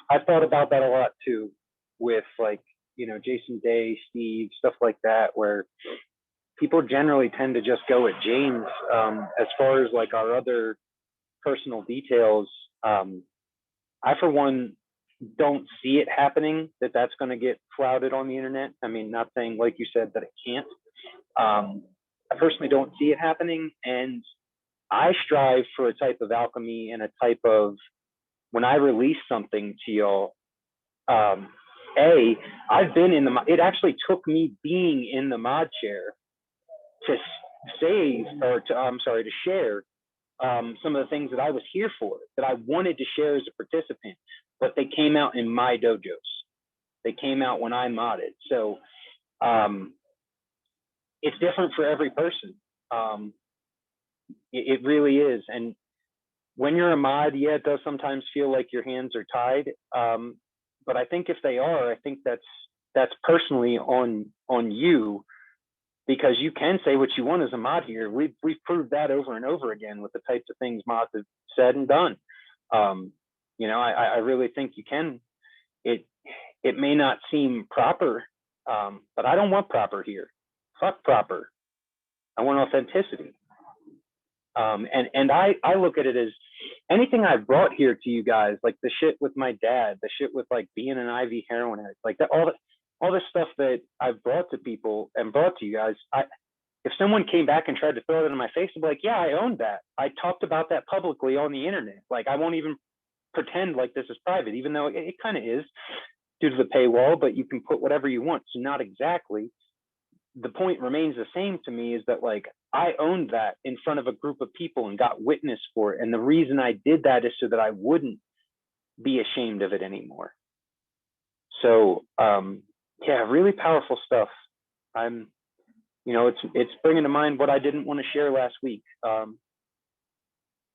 I've thought about that a lot too, with like, Jason Day, Steve, stuff like that, where people generally tend to just go at James. As far as like our other personal details, I for one don't see it happening, that's going to get flouted on the internet. I mean, not saying, like you said, that it can't. I personally don't see it happening, and I strive for a type of alchemy and a type of, when I release something to y'all, I've been in it actually took me being in the mod chair to share some of the things that I was here for, that I wanted to share as a participant, but they came out in my dojos. They came out when I modded. So it's different for every person. It really is. And when you're a mod, yeah, it does sometimes feel like your hands are tied. But I think if they are, I think that's personally on you, because you can say what you want as a mod here. We've proved that over and over again with the types of things mods have said and done. I really think you can. It may not seem proper, but I don't want proper here. Fuck proper. I want authenticity. And I look at it as anything I've brought here to you guys, like the shit with my dad, the shit with like being an IV heroin addict, like that, all this stuff that I've brought to people and brought to you guys. If someone came back and tried to throw it in my face, I'd be like, yeah, I owned that. I talked about that publicly on the internet. Like, I won't even pretend like this is private, even though it kind of is due to the paywall, but you can put whatever you want. So not exactly. The point remains the same to me, is that like I owned that in front of a group of people and got witness for it. And the reason I did that is so that I wouldn't be ashamed of it anymore. So yeah, really powerful stuff. It's bringing to mind what I didn't want to share last week.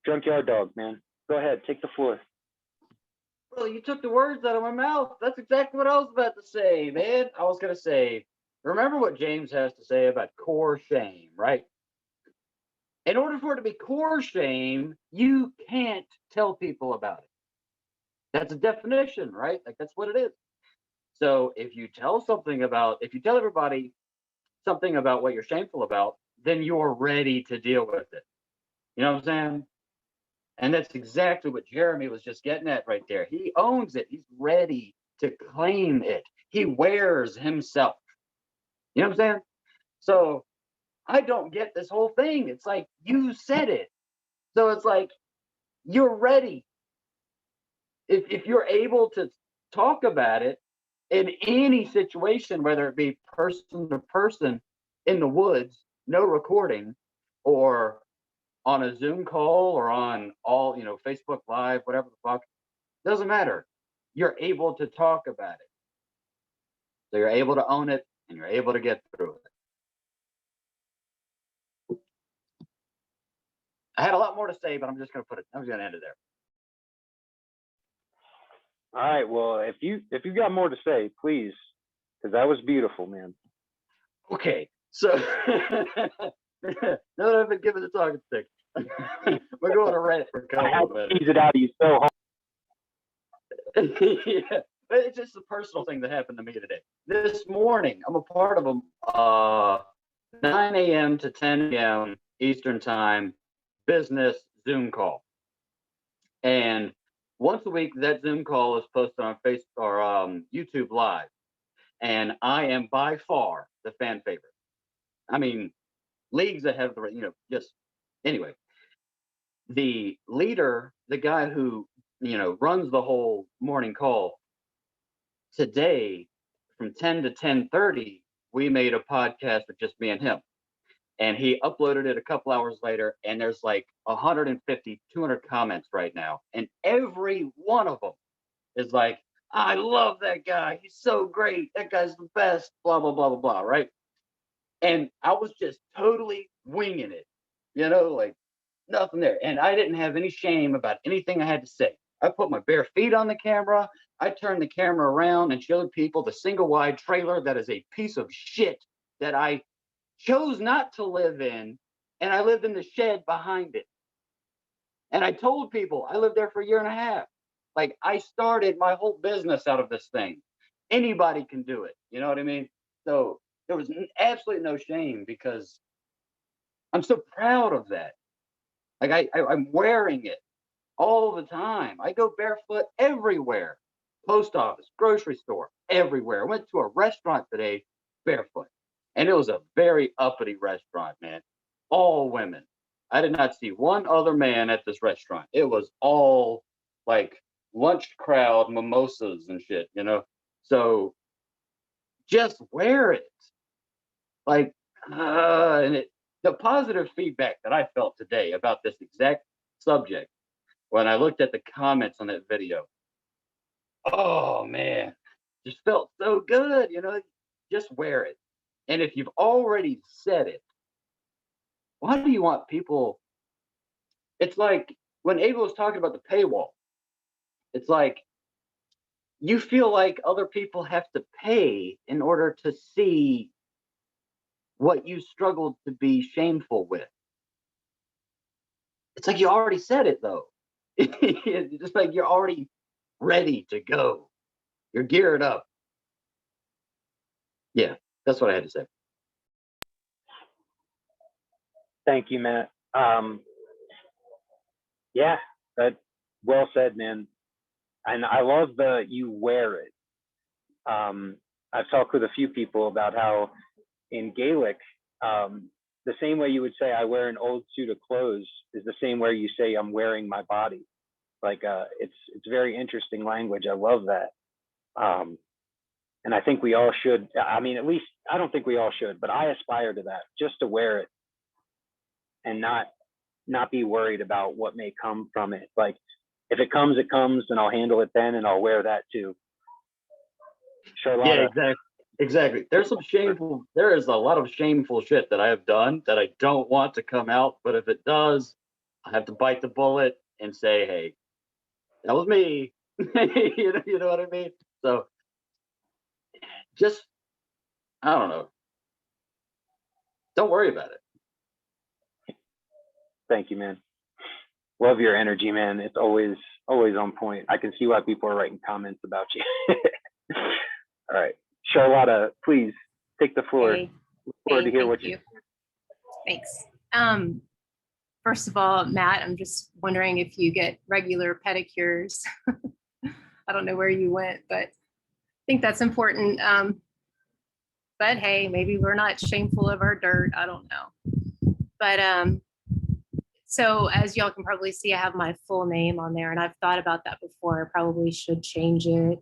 Drunkyard Dog, man, go ahead, take the floor. Well, you took the words out of my mouth. That's exactly what I was about to say, man. I was going to say, remember what James has to say about core shame, right? In order for it to be core shame, you can't tell people about it. That's a definition, right? Like, that's what it is. So if you tell everybody something about what you're shameful about, then you're ready to deal with it. You know what I'm saying? And that's exactly what Jeremy was just getting at right there. He owns it. He's ready to claim it. He wears himself. You know what I'm saying? So I don't get this whole thing. It's like, you said it. So it's like, you're ready. If you're able to talk about it in any situation, whether it be person to person in the woods, no recording, or on a Zoom call, or on all, Facebook Live, whatever the fuck, doesn't matter. You're able to talk about it. So you're able to own it, and you're able to get through it. I had a lot more to say, but I'm just going to end it there. All right. Well, if you got more to say, please, because that was beautiful, man. Okay. So now that I've been given the talking stick, we're going to Reddit for I have to tease it out of you so hard. Yeah, but it's just a personal thing that happened to me today. This morning, I'm a part of a 9 a.m. to 10 a.m. Eastern time business Zoom call. And once a week, that Zoom call is posted on Facebook or YouTube Live, and I am by far the fan favorite. I mean, leagues ahead of the, just anyway. The leader, the guy who, runs the whole morning call, today from 10 to 10:30, we made a podcast with just me and him. And he uploaded it a couple hours later, and there's like 150, 200 comments right now. And every one of them is like, I love that guy. He's so great. That guy's the best, blah, blah, blah, blah, blah, right? And I was just totally winging it, like nothing there. And I didn't have any shame about anything I had to say. I put my bare feet on the camera. I turned the camera around and showed people the single wide trailer that is a piece of shit that I chose not to live in. And I lived in the shed behind it. And I told people I lived there for a year and a half. Like, I started my whole business out of this thing. Anybody can do it. You know what I mean? So there was absolutely no shame, because I'm so proud of that. Like, I'm wearing it all the time. I go barefoot everywhere. Post office, grocery store, everywhere. I went to a restaurant today barefoot, and it was a very uppity restaurant, man. All women. I did not see one other man at this restaurant. It was all like lunch crowd, mimosas and shit, So just wear it. Like, and the positive feedback that I felt today about this exact subject, when I looked at the comments on that video, oh man, just felt so good, just wear it. And if you've already said it, why do you want people? It's like when Abel was talking about the paywall, it's like you feel like other people have to pay in order to see what you struggled to be shameful with. It's like you already said it, though. It's just like you're already ready to go. You're geared up. Yeah, that's what I had to say. Thank you, Matt. Yeah, that well said, man. And I love the you wear it. I've talked with a few people about how in Gaelic, the same way you would say I wear an old suit of clothes is the same way you say I'm wearing my body. Like, it's very interesting language. I love that. And I think we all should. I mean, at least I don't think we all should, but I aspire to that, just to wear it and not be worried about what may come from it. Like, if it comes, it comes, and I'll handle it then, and I'll wear that too. Charlotta. Yeah, exactly. There is a lot of shameful shit that I have done that I don't want to come out, but if it does, I have to bite the bullet and say, hey, that was me. You know what I mean? So just, I don't know. Don't worry about it. Thank you, man. Love your energy, man. It's always on point. I can see why people are writing comments about you. All right, Charlotta, please take the floor. Hey. Look forward to hear what you. Thanks. First of all, Matt, I'm just wondering if you get regular pedicures. I don't know where you went, but I think that's important. But hey, maybe we're not shameful of our dirt. I don't know. But so as y'all can probably see, I have my full name on there, and I've thought about that before. I probably should change it.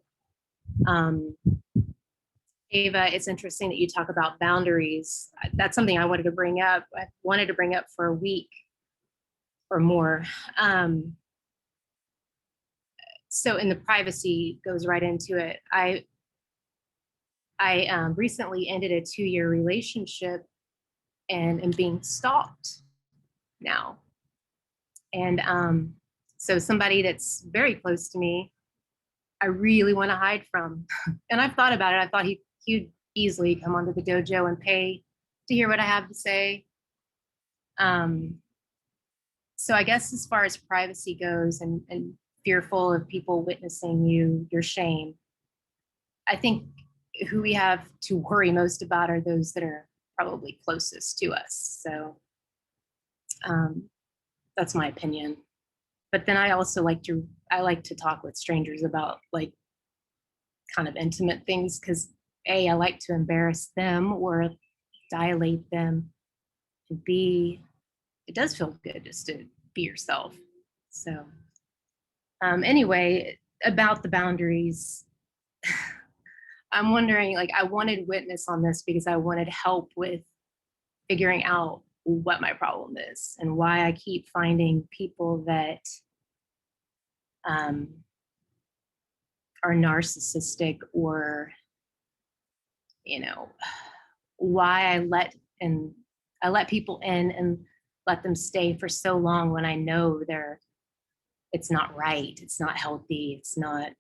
Ava, it's interesting that you talk about boundaries. That's something I wanted to bring up. I wanted to bring up for a week or more. So in the privacy goes right into it. I recently ended a 2-year relationship and am being stalked now. And so somebody that's very close to me, I really want to hide from. And I've thought about it. I thought he'd easily come onto the dojo and pay to hear what I have to say. So I guess as far as privacy goes and fearful of people witnessing your shame, I think who we have to worry most about are those that are probably closest to us. So that's my opinion. but then I also like to talk with strangers about like kind of intimate things, because A, I like to embarrass them or dilate them, and B, it does feel good just to be yourself. So anyway, about the boundaries, I'm wondering, like, I wanted witness on this because I wanted help with figuring out what my problem is and why I keep finding people that are narcissistic, or, you know, why I let people in and let them stay for so long when I know it's not right, it's not healthy, it's not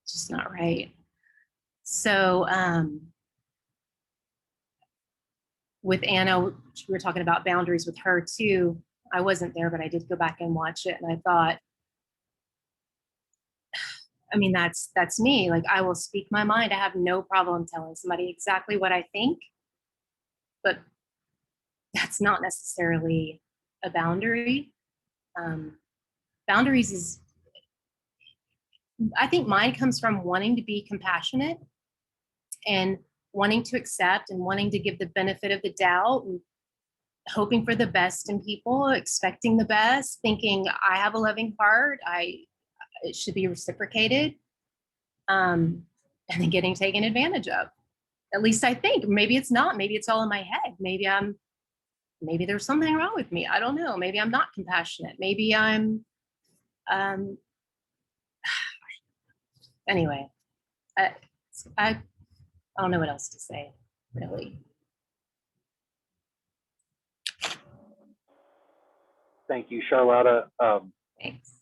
just not right. So with Anna, we were talking about boundaries with her too. I wasn't there, but I did go back and watch it, and I thought, I mean, that's me. Like, I will speak my mind. I have no problem telling somebody exactly what I think, but that's not necessarily a boundary. Boundaries is, I think mine comes from wanting to be compassionate and wanting to accept and wanting to give the benefit of the doubt and hoping for the best in people, expecting the best, thinking I have a loving heart, it should be reciprocated, and then getting taken advantage of. At least I think. Maybe it's not. Maybe it's all in my head. Maybe there's something wrong with me. I don't know. Maybe I'm not compassionate. Maybe I'm anyway. I don't know what else to say, really. Thank you, Charlotta. Thanks.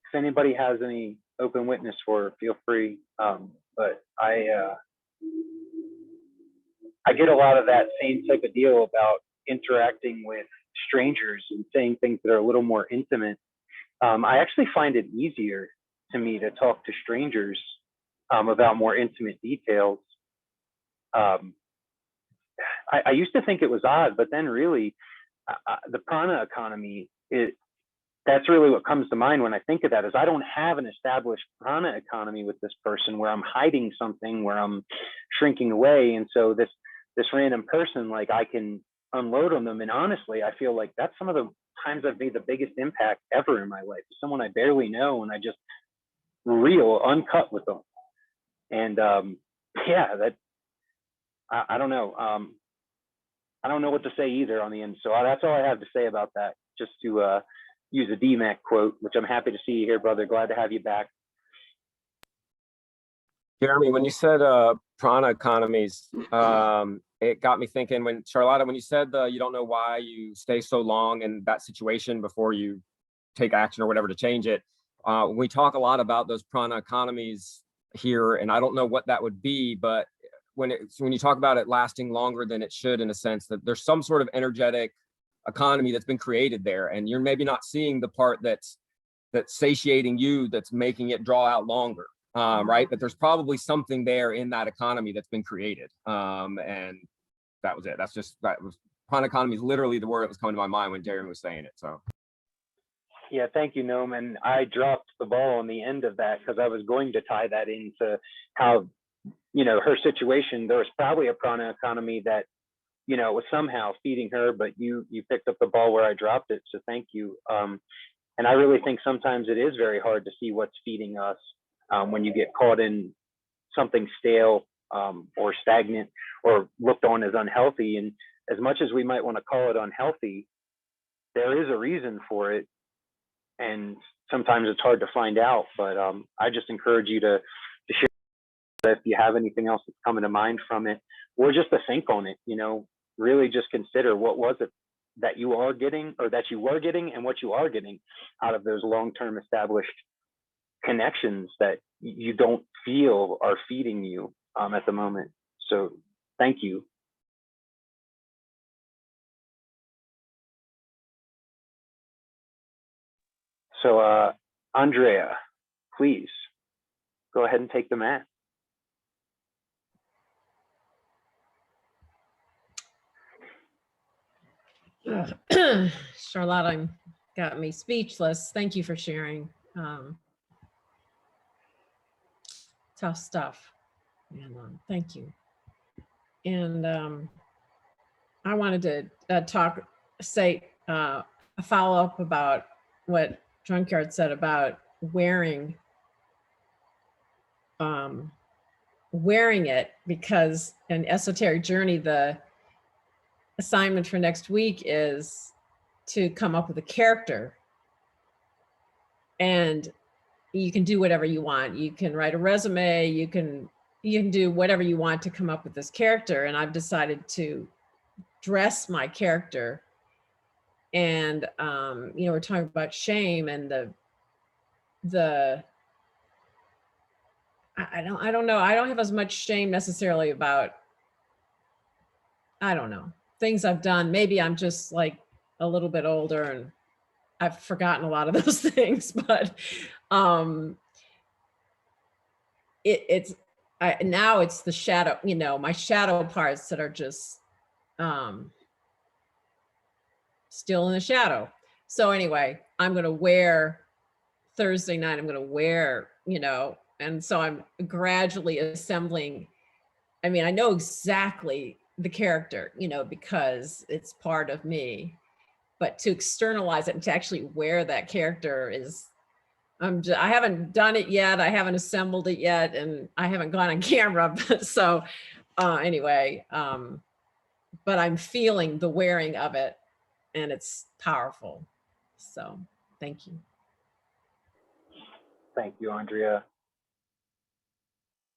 If anybody has any open witness for her, feel free. But I get a lot of that same type of deal about interacting with strangers and saying things that are a little more intimate. I actually find it easier to me to talk to strangers about more intimate details. I used to think it was odd, but then really the prana economy, that's really what comes to mind when I think of that. Is I don't have an established prana economy with this person where I'm hiding something, where I'm shrinking away. And so this random person, like, I can unload on them. And honestly, I feel like that's some of the times I've made the biggest impact ever in my life. Someone I barely know, and I just real uncut with them. And yeah, that I don't know. I don't know what to say either on the end. So that's all I have to say about that. Just to use a DMAC quote, which I'm happy to see you here, brother. Glad to have you back. Jeremy, when you said prana economies, it got me thinking. When Charlotta, when you said you don't know why you stay so long in that situation before you take action or whatever to change it, we talk a lot about those prana economies here, and I don't know what that would be, but when you talk about it lasting longer than it should, in a sense that there's some sort of energetic economy that's been created there, and you're maybe not seeing the part that's satiating you, that's making it draw out longer. Right? But there's probably something there in that economy that's been created. And that was it. Prana economy is literally the word that was coming to my mind when Darren was saying it. So. Yeah, thank you, Noam. And I dropped the ball on the end of that because I was going to tie that into how, her situation, there was probably a prana economy that, was somehow feeding her, but you picked up the ball where I dropped it. So thank you. And I really think sometimes it is very hard to see what's feeding us. When you get caught in something stale or stagnant or looked on as unhealthy. And as much as we might want to call it unhealthy, there is a reason for it. And sometimes it's hard to find out, but I just encourage you to share if you have anything else that's coming to mind from it, or just to think on it, really just consider what was it that you are getting, or that you were getting, and what you are getting out of those long-term established connections that you don't feel are feeding you at the moment. So thank you. So Andrea, please go ahead and take the mat. Charlotte, got me speechless. Thank you for sharing. Tough stuff. And thank you. And I wanted to a follow up about what Drunkyard said about wearing it, because in Esoteric Journey, the assignment for next week is to come up with a character, and you can do whatever you want. You can write a resume, you can do whatever you want to come up with this character. And I've decided to dress my character. And we're talking about shame and I don't know. I don't have as much shame necessarily about, I don't know, things I've done. Maybe I'm just like a little bit older and I've forgotten a lot of those things, but now it's the shadow, my shadow parts that are just still in the shadow. So anyway, I'm going to wear Thursday night, I'm going to wear, and so I'm gradually assembling. I mean, I know exactly the character, because it's part of me, but to externalize it and to actually wear that character is, I haven't done it yet. I haven't assembled it yet, and I haven't gone on camera. So anyway, but I'm feeling the wearing of it, and it's powerful. So thank you. Thank you, Andrea.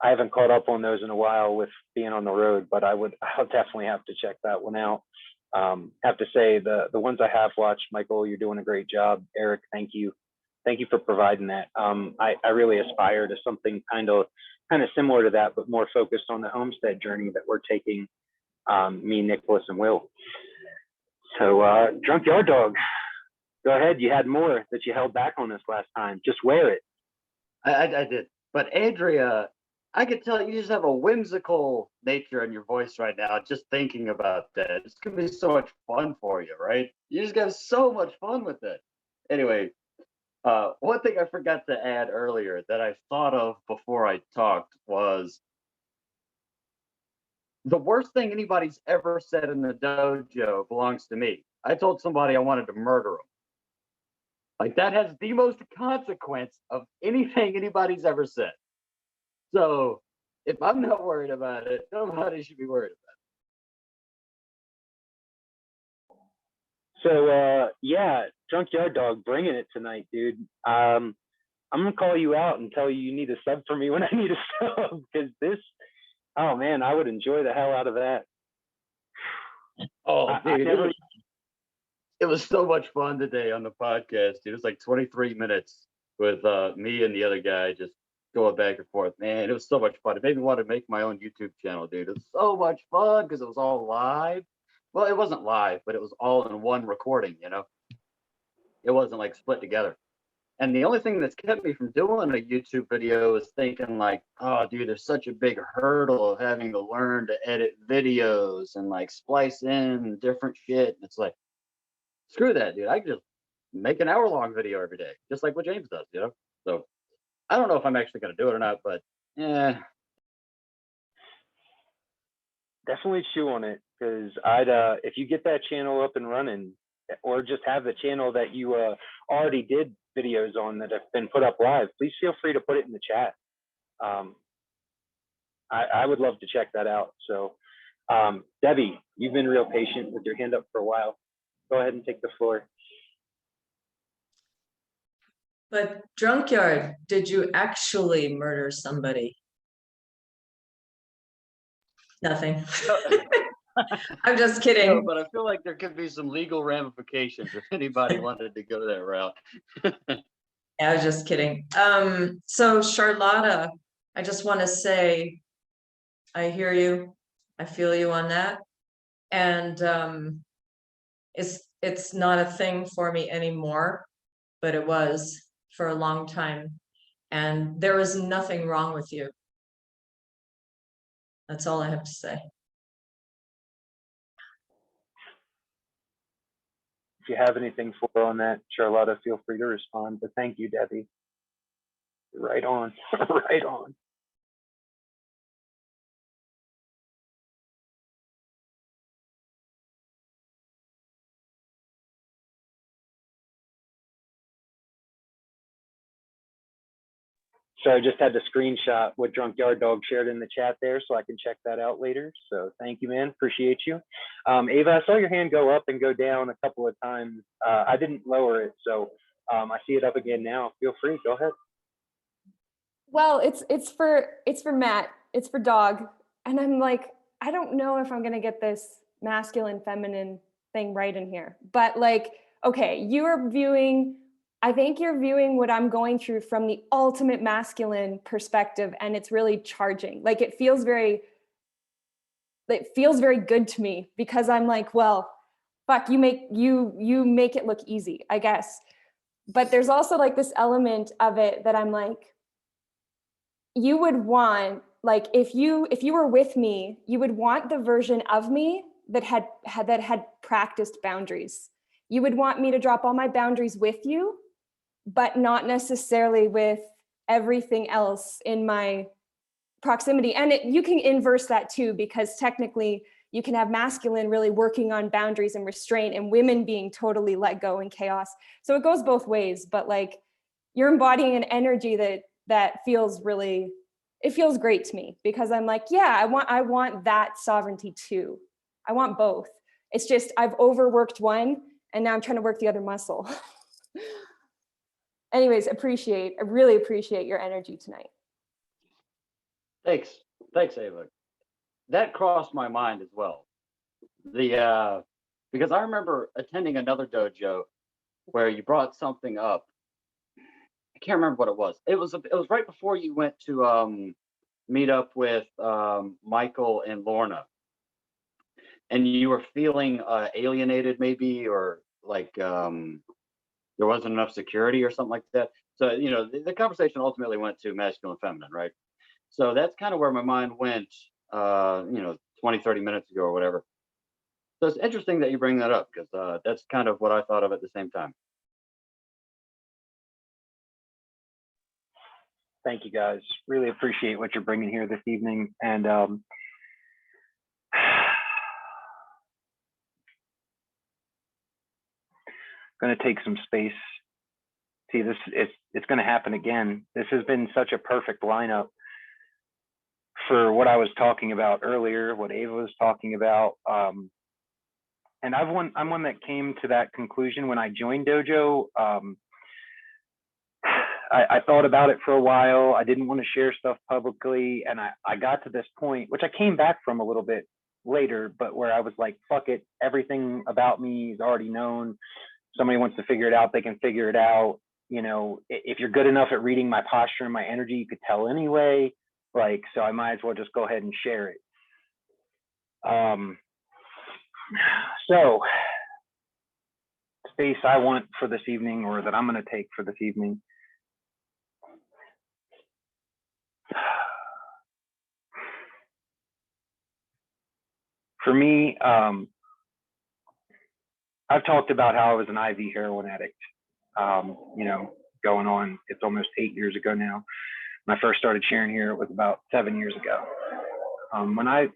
I haven't caught up on those in a while with being on the road, but I'll definitely have to check that one out. Have to say the ones I have watched, Michael, you're doing a great job. Eric, thank you. Thank you for providing that. I really aspire to something kind of similar to that, but more focused on the homestead journey that we're taking, me, Nicholas, and Will. So Drunk Yard Dog, go ahead. You had more that you held back on us last time. Just wear it. I did. But Andrea, I could tell you just have a whimsical nature in your voice right now, just thinking about that. It's going to be so much fun for you, right? You just got so much fun with it. Anyway, one thing I forgot to add earlier that I thought of before I talked was the worst thing anybody's ever said in the dojo belongs to me. I told somebody I wanted to murder them. Like, that has the most consequence of anything anybody's ever said. So if I'm not worried about it, nobody should be worried about So yeah, Junkyard Dog, bringing it tonight, dude. I'm gonna call you out and tell you need a sub for me when I need a sub, because oh man, I would enjoy the hell out of that. Oh, dude, it was so much fun today on the podcast. It was like 23 minutes with me and the other guy just going back and forth. Man, it was so much fun. It made me want to make my own YouTube channel, dude. It was so much fun because it was all live. Well, it wasn't live, but it was all in one recording, It wasn't like split together. And the only thing that's kept me from doing a YouTube video is thinking like, oh, dude, there's such a big hurdle of having to learn to edit videos and like splice in different shit. And it's like, screw that, dude. I can just make an hour-long video every day, just like what James does, So I don't know if I'm actually going to do it or not, but definitely chew on it, because if you get that channel up and running, or just have the channel that you already did videos on that have been put up live, please feel free to put it in the chat. I would love to check that out. So Debbie, you've been real patient with your hand up for a while. Go ahead and take the floor. But Drunkyard, did you actually murder somebody? Nothing. I'm just kidding. No, but I feel like there could be some legal ramifications if anybody wanted to go that route. I was just kidding. So Charlotta, I just want to say, I hear you. I feel you on that. And it's not a thing for me anymore, but it was for a long time. And there was nothing wrong with you. That's all I have to say. if you have anything for her on that, Charlotta, feel free to respond. But thank you, Debbie. Right on, right on. So I just had the screenshot what Drunk Yard Dog shared in the chat there, so I can check that out later. So thank you, man. Appreciate you. Ava, I saw your hand go up and go down a couple of times. I didn't lower it, so I see it up again now. Feel free. Go ahead. Well, it's for Matt. It's for Dog. And I'm like, I don't know if I'm gonna get this masculine, feminine thing right in here. But like, okay, I think you're viewing what I'm going through from the ultimate masculine perspective, and it's really charging. Like it feels very good to me because I'm like, well, fuck, you make it look easy, I guess. But there's also like this element of it that I'm like, you would want, like, if you were with me, you would want the version of me that had practiced boundaries. You would want me to drop all my boundaries with you, but not necessarily with everything else in my proximity. And you can inverse that too, because technically you can have masculine really working on boundaries and restraint and women being totally let go in chaos. So it goes both ways, but like you're embodying an energy that feels really, it feels great to me because I'm like, yeah, I want that sovereignty too. I want both. It's just, I've overworked one and now I'm trying to work the other muscle. Anyways, I really appreciate your energy tonight. Thanks, Ava. That crossed my mind as well. Because I remember attending another dojo where you brought something up. I can't remember what it was. It was right before you went to meet up with Michael and Lorna, and you were feeling alienated, maybe, or like there wasn't enough security or something like that. So the conversation ultimately went to masculine and feminine, right? So that's kind of where my mind went 20, 30 minutes ago or whatever. So it's interesting that you bring that up because that's kind of what I thought of at the same time. Thank you, guys. Really appreciate what you're bringing here this evening. And going to take some space. See, it's going to happen again. This has been such a perfect lineup for what I was talking about earlier, what Ava was talking about. And I'm one that came to that conclusion when I joined Dojo. I thought about it for a while. I didn't want to share stuff publicly. And I got to this point, which I came back from a little bit later, but where I was like, fuck it. Everything about me is already known. Somebody wants to figure it out, they can figure it out. If you're good enough at reading my posture and my energy, you could tell anyway. Like, so I might as well just go ahead and share it. So space I want for this evening, or that I'm going to take for this evening. For me, I've talked about how I was an IV heroin addict, going on, it's almost 8 years ago now. When I first started sharing here, it was about 7 years ago. When I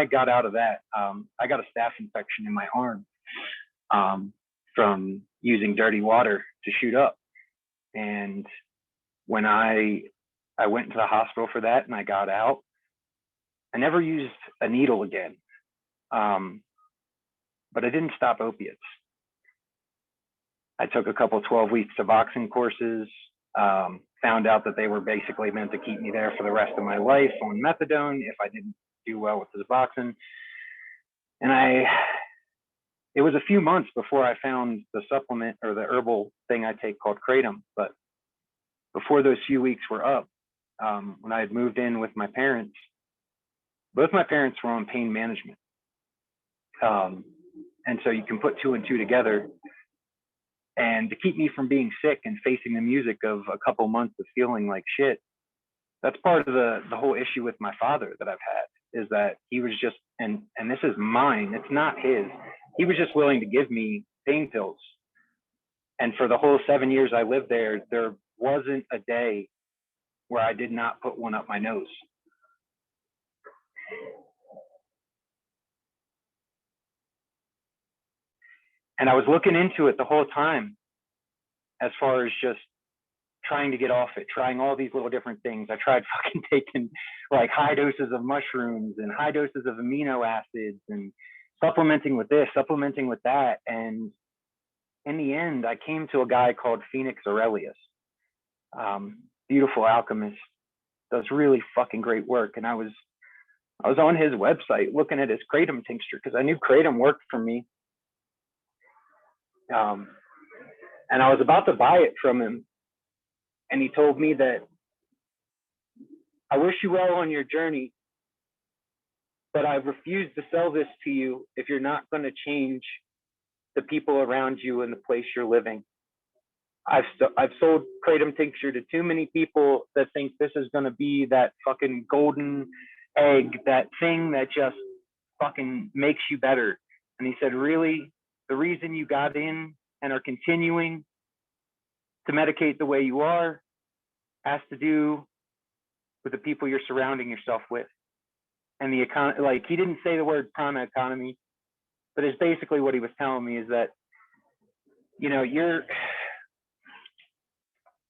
got out of that, I got a staph infection in my arm from using dirty water to shoot up. And when I went to the hospital for that and I got out, I never used a needle again. But I didn't stop opiates. I took a couple 12-week Suboxone courses, found out that they were basically meant to keep me there for the rest of my life on methadone if I didn't do well with the Suboxone. And it was a few months before I found the supplement or the herbal thing I take called Kratom. But before those few weeks were up, when I had moved in with my parents, both my parents were on pain management. And so you can put two and two together. And to keep me from being sick and facing the music of a couple months of feeling like shit, that's part of the whole issue with my father that I've had, is that he was just, and this is mine, it's not his. He was just willing to give me pain pills. And for the whole 7 years I lived there, there wasn't a day where I did not put one up my nose. And I was looking into it the whole time as far as just trying to get off it, trying all these little different things. I tried fucking taking like high doses of mushrooms and high doses of amino acids and supplementing with this, supplementing with that. And in the end, I came to a guy called Phoenix Aurelius, beautiful alchemist, does really fucking great work. And I was on his website looking at his kratom tincture because I knew kratom worked for me. And I was about to buy it from him. And he told me that, I wish you well on your journey, but I refuse to sell this to you if you're not going to change the people around you and the place you're living. I've sold kratom tincture to too many people that think this is going to be that fucking golden egg, that thing that just fucking makes you better. And he said, really, the reason you got in and are continuing to medicate the way you are has to do with the people you're surrounding yourself with. And the economy, like, he didn't say the word prana economy, but it's basically what he was telling me is that, you know, your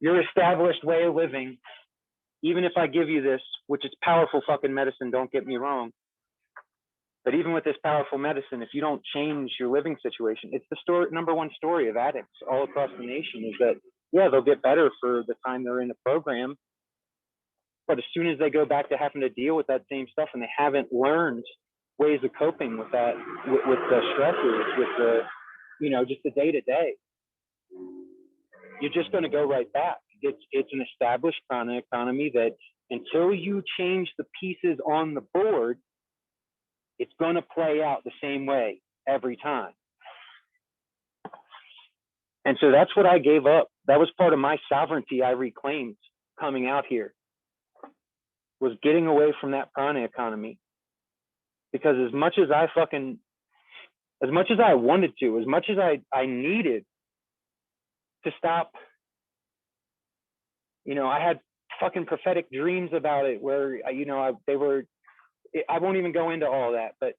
established way of living, even if I give you this, which is powerful fucking medicine, don't get me wrong, but even with this powerful medicine, if you don't change your living situation, it's the number one story of addicts all across the nation is that, yeah, they'll get better for the time they're in the program, but as soon as they go back to having to deal with that same stuff and they haven't learned ways of coping with that, with the stresses, with the, you know, just the day to day, you're just going to go right back. It's an established prana economy that until you change the pieces on the board, it's going to play out the same way every time. And so that's what I gave up. That was part of my sovereignty I reclaimed coming out here, was getting away from that prana economy. Because as much as I wanted to, as much as I needed to stop, you know, I had fucking prophetic dreams about it where, you know, I won't even go into all that, but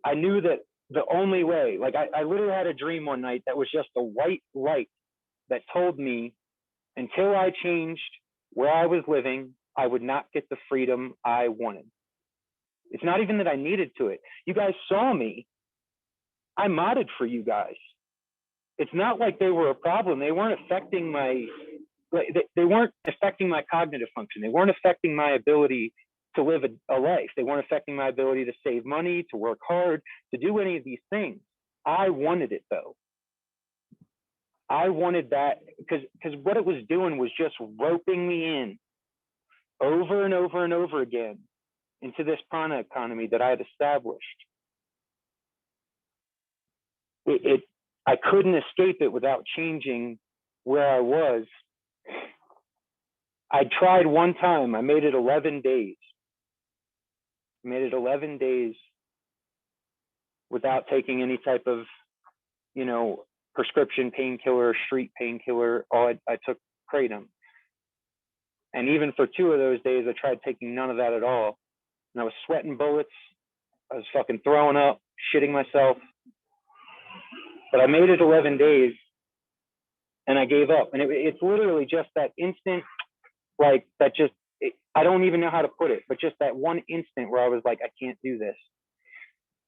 I knew that the only way, like I literally had a dream one night that was just a white light that told me until I changed where I was living, I would not get the freedom I wanted. It's not even that I needed to it. You guys saw me. I modded for you guys. It's not like they were a problem. They weren't affecting they weren't affecting my cognitive function. They weren't affecting my ability to live a life. They weren't affecting my ability to save money, to work hard, to do any of these things. I wanted it though. I wanted that because what it was doing was just roping me in over and over and over again into this prana economy that I had established. I couldn't escape it without changing where I was. I tried one time. I made it 11 days. I made it 11 days without taking any type of, you know, prescription painkiller, street painkiller. I took kratom. And even for 2 of those days, I tried taking none of that at all. And I was sweating bullets. I was fucking throwing up, shitting myself. But I made it 11 days and I gave up. And it's literally just that instant, like that just, I don't even know how to put it, but just that one instant where I was like, I can't do this.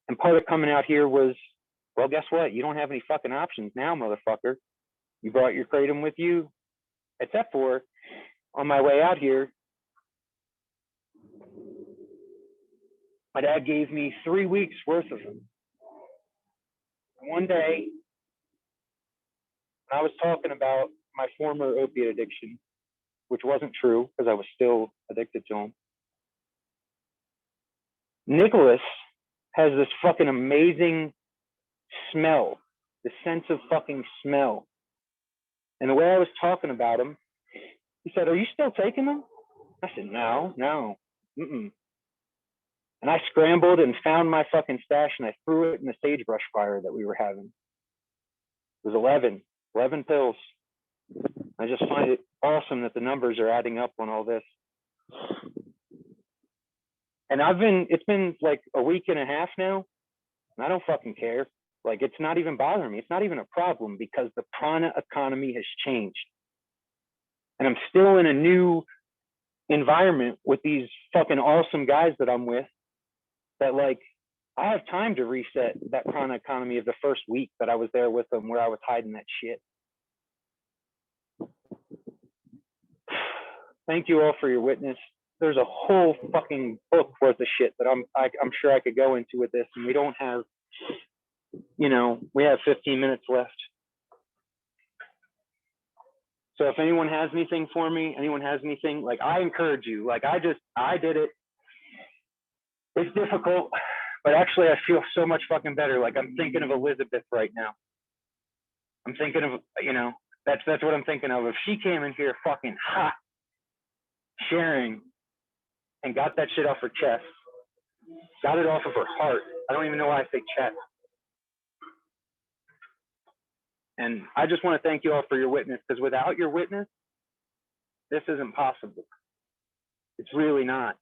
And part of coming out here was, well, guess what? You don't have any fucking options now, motherfucker. You brought your kratom with you, except for on my way out here, my dad gave me 3 weeks worth of them. One day, I was talking about my former opiate addiction, which wasn't true because I was still addicted to them. Nicholas has this fucking amazing smell, the sense of fucking smell. And the way I was talking about him, he said, "Are you still taking them?" I said, no. Mm-mm. And I scrambled and found my fucking stash and I threw it in the sagebrush fire that we were having. It was 11 pills. I just find it awesome that the numbers are adding up on all this. And it's been like a week and a half now, and I don't fucking care. Like, it's not even bothering me. It's not even a problem because the prana economy has changed. And I'm still in a new environment with these fucking awesome guys that I'm with that, like, I have time to reset that prana economy of the first week that I was there with them where I was hiding that shit. Thank you all for your witness. There's a whole fucking book worth of shit that I'm sure I could go into with this, and we don't have, we have 15 minutes left. So if anyone has anything for me, like, I encourage you. Like, I did it. It's difficult, but actually I feel so much fucking better. Like, I'm thinking of Elizabeth right now. I'm thinking of, that's what I'm thinking of. If she came in here fucking hot, sharing, and got that shit off her chest, got it off of her heart. I don't even know why I say chest. And I just want to thank you all for your witness, because without your witness, this isn't possible. It's really not.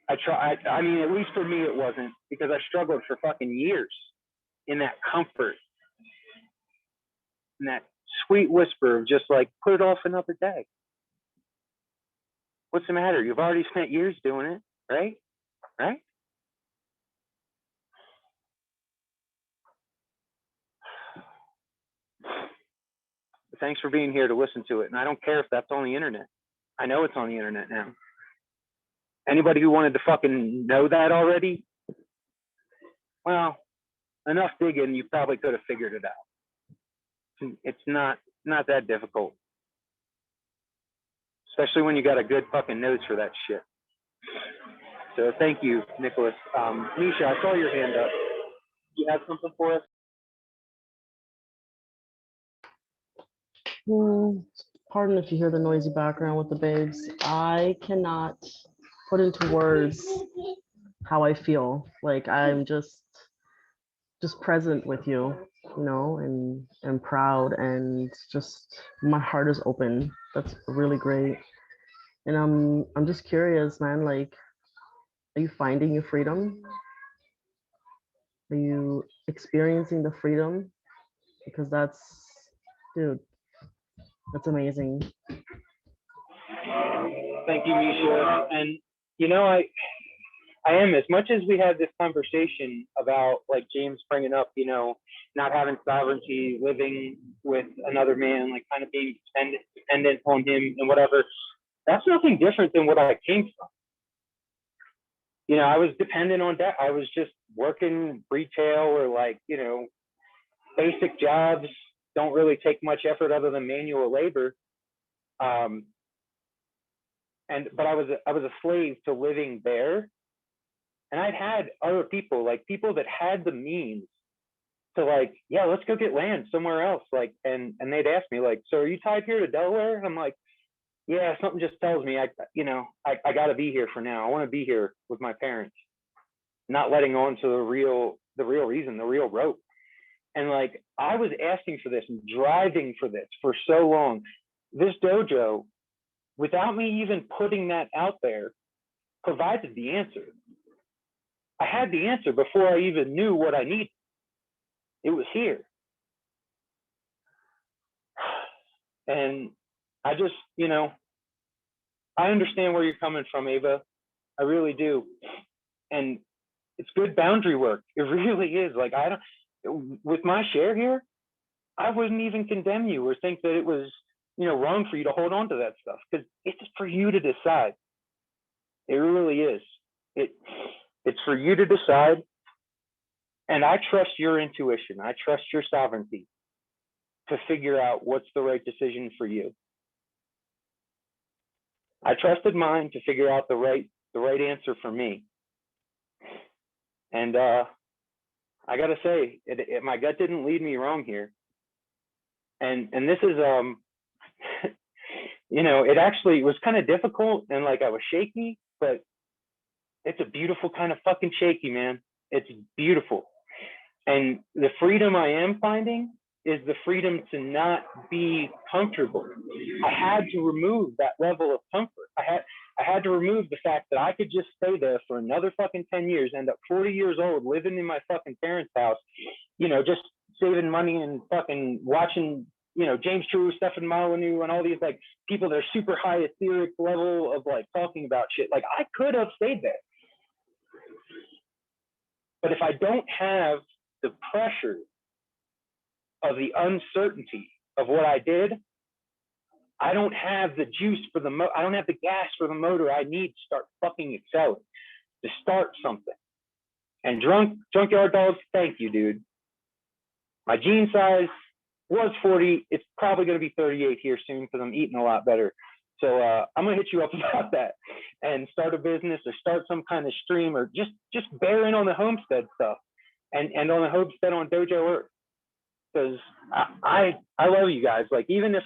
I mean, at least for me, it wasn't, because I struggled for fucking years in that comfort, in that sweet whisper of just like, put it off another day. What's the matter? You've already spent years doing it, right? Right? Thanks for being here to listen to it. And I don't care if that's on the internet. I know it's on the internet now. Anybody who wanted to fucking know that already, well, enough digging, you probably could have figured it out. It's not that difficult. Especially when you got a good fucking nose for that shit. So thank you, Nicholas. Misha, I saw your hand up. You have something for us? Pardon if you hear the noisy background with the babes. I cannot put into words how I feel. Like, I'm just present with you, and proud, and just my heart is open. That's really great. And I'm just curious, man, like, are you finding your freedom? Are you experiencing the freedom? Because dude, that's amazing. Thank you, Misha. And I am, as much as we had this conversation about, like, James bringing up, not having sovereignty, living with another man, like, kind of being dependent on him and whatever, that's nothing different than what I came from. I was dependent on that. I was just working retail or, like, basic jobs, don't really take much effort other than manual labor. But I was a slave to living there. And I'd had other people, like, people that had the means to, like, yeah, let's go get land somewhere else. Like, and they'd ask me, like, so are you tied here to Delaware? And I'm like, yeah, something just tells me I got to be here for now. I want to be here with my parents, not letting on to the real reason, the real rope. And, like, I was asking for this and driving for this for so long. This dojo, without me even putting that out there, provided the answer. I had the answer before I even knew what I needed. It was here. And I just, I understand where you're coming from, Ava. I really do. And it's good boundary work. It really is. Like, with my share here, I wouldn't even condemn you or think that it was, wrong for you to hold on to that stuff, because it's for you to decide. It really is. It's for you to decide. And I trust your intuition. I trust your sovereignty to figure out what's the right decision for you. I trusted mine to figure out the right answer for me. And I gotta say, my gut didn't lead me wrong here. And this is it actually was kind of difficult, and, like, I was shaky, but it's a beautiful kind of fucking shaky, man. It's beautiful. And the freedom I am finding is the freedom to not be comfortable. I had to remove that level of comfort. I had to remove the fact that I could just stay there for another fucking 10 years, end up 40 years old, living in my fucking parents' house, you know, just saving money and fucking watching, you know, James True, Stefan Molyneux, and all these like people that are super high etheric level of like talking about shit. Like I could have stayed there. But if I don't have the pressure of the uncertainty of what I did, I don't have the juice for the I don't have the gas for the motor I need to start fucking excelling, to start something. And Junkyard Dogs, thank you, dude. My jean size was 40. It's probably going to be 38 here soon because I'm eating a lot better. So I'm going to hit you up about that and start a business or start some kind of stream or just bear in on the homestead stuff and on the homestead on Dojo Earth. Because I love you guys. Like, even if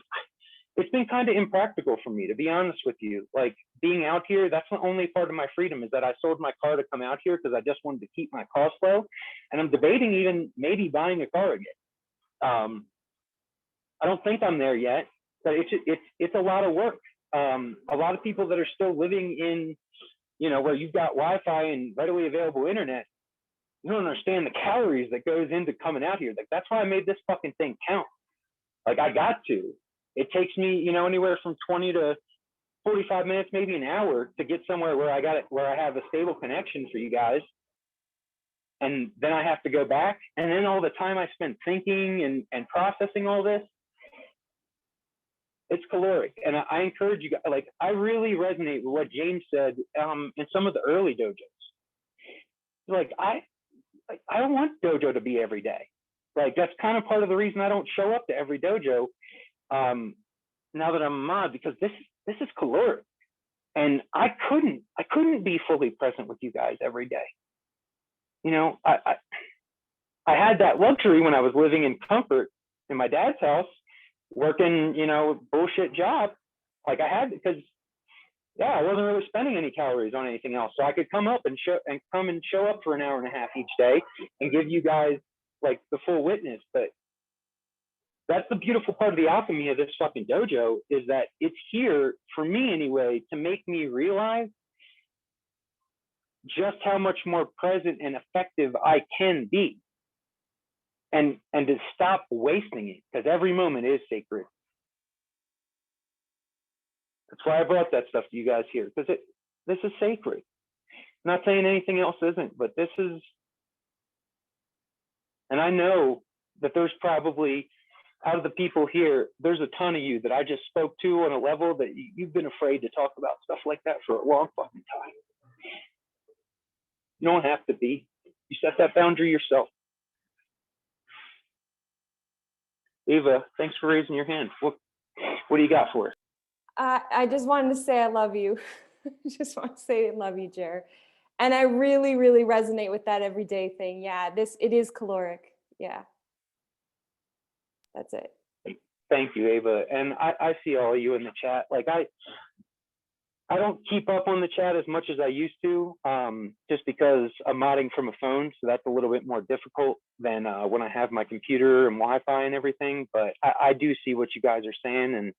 it's been kind of impractical for me, to be honest with you, like being out here, that's the only part of my freedom is that I sold my car to come out here because I just wanted to keep my costs low. And I'm debating even maybe buying a car again. I don't think I'm there yet, but it's a lot of work. A lot of people that are still living in, you know, where you've got Wi-Fi and readily available internet, you don't understand the calories that goes into coming out here. Like, that's why I made this fucking thing count. Like, I got to. It takes me, you know, anywhere from 20 to 45 minutes, maybe an hour to get somewhere where I have a stable connection for you guys. And then I have to go back. And then all the time I spend thinking and processing all this, it's caloric. And I encourage you guys, like, I really resonate with what James said in some of the early dojos. Like, I don't want dojo to be every day. Like, that's kind of part of the reason I don't show up to every dojo now that I'm a mod, because this is caloric. And I couldn't be fully present with you guys every day. You know, I had that luxury when I was living in comfort in my dad's house, working, you know, bullshit job. Like, I had, because I wasn't really spending any calories on anything else. So I could come up and show up for an hour and a half each day and give you guys like the full witness. But that's the beautiful part of the alchemy of this fucking dojo, is that it's here for me anyway, to make me realize just how much more present and effective I can be. And to stop wasting it, because every moment is sacred. That's why I brought that stuff to you guys here, because this is sacred. I'm not saying anything else isn't, but this is, and I know that there's probably, out of the people here, there's a ton of you that I just spoke to on a level that you've been afraid to talk about stuff like that for a long fucking time. You don't have to be. You set that boundary yourself. Ava, thanks for raising your hand. What do you got for us? I just wanted to say I love you. Just want to say I love you, Jer. And I really, really resonate with that everyday thing. Yeah, it is caloric. Yeah. That's it. Thank you, Ava. And I see all of you in the chat. Like, I don't keep up on the chat as much as I used to, just because I'm modding from a phone. So that's a little bit more difficult than when I have my computer and Wi-Fi and everything. But I do see what you guys are saying. And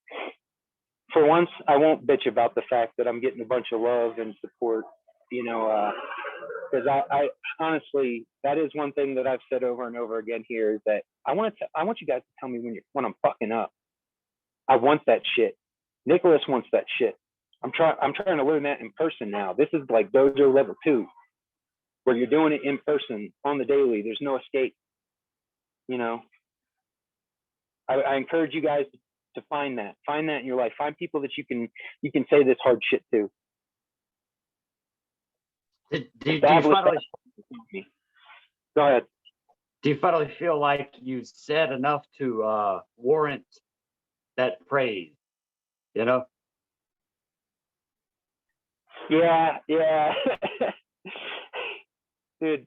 for once, I won't bitch about the fact that I'm getting a bunch of love and support, you know, because I honestly, that is one thing that I've said over and over again here, is that I want you guys to tell me when I'm fucking up. I want that shit. Nicholas wants that shit. I'm trying to learn that in person now. This is like Dojo level 2, where you're doing it in person on the daily. There's no escape. You know, I encourage you guys to find that in your life. Find people that you can say this hard shit to. Do you finally, Go ahead. do you finally feel like you said enough to warrant that praise? You know? Yeah. Dude,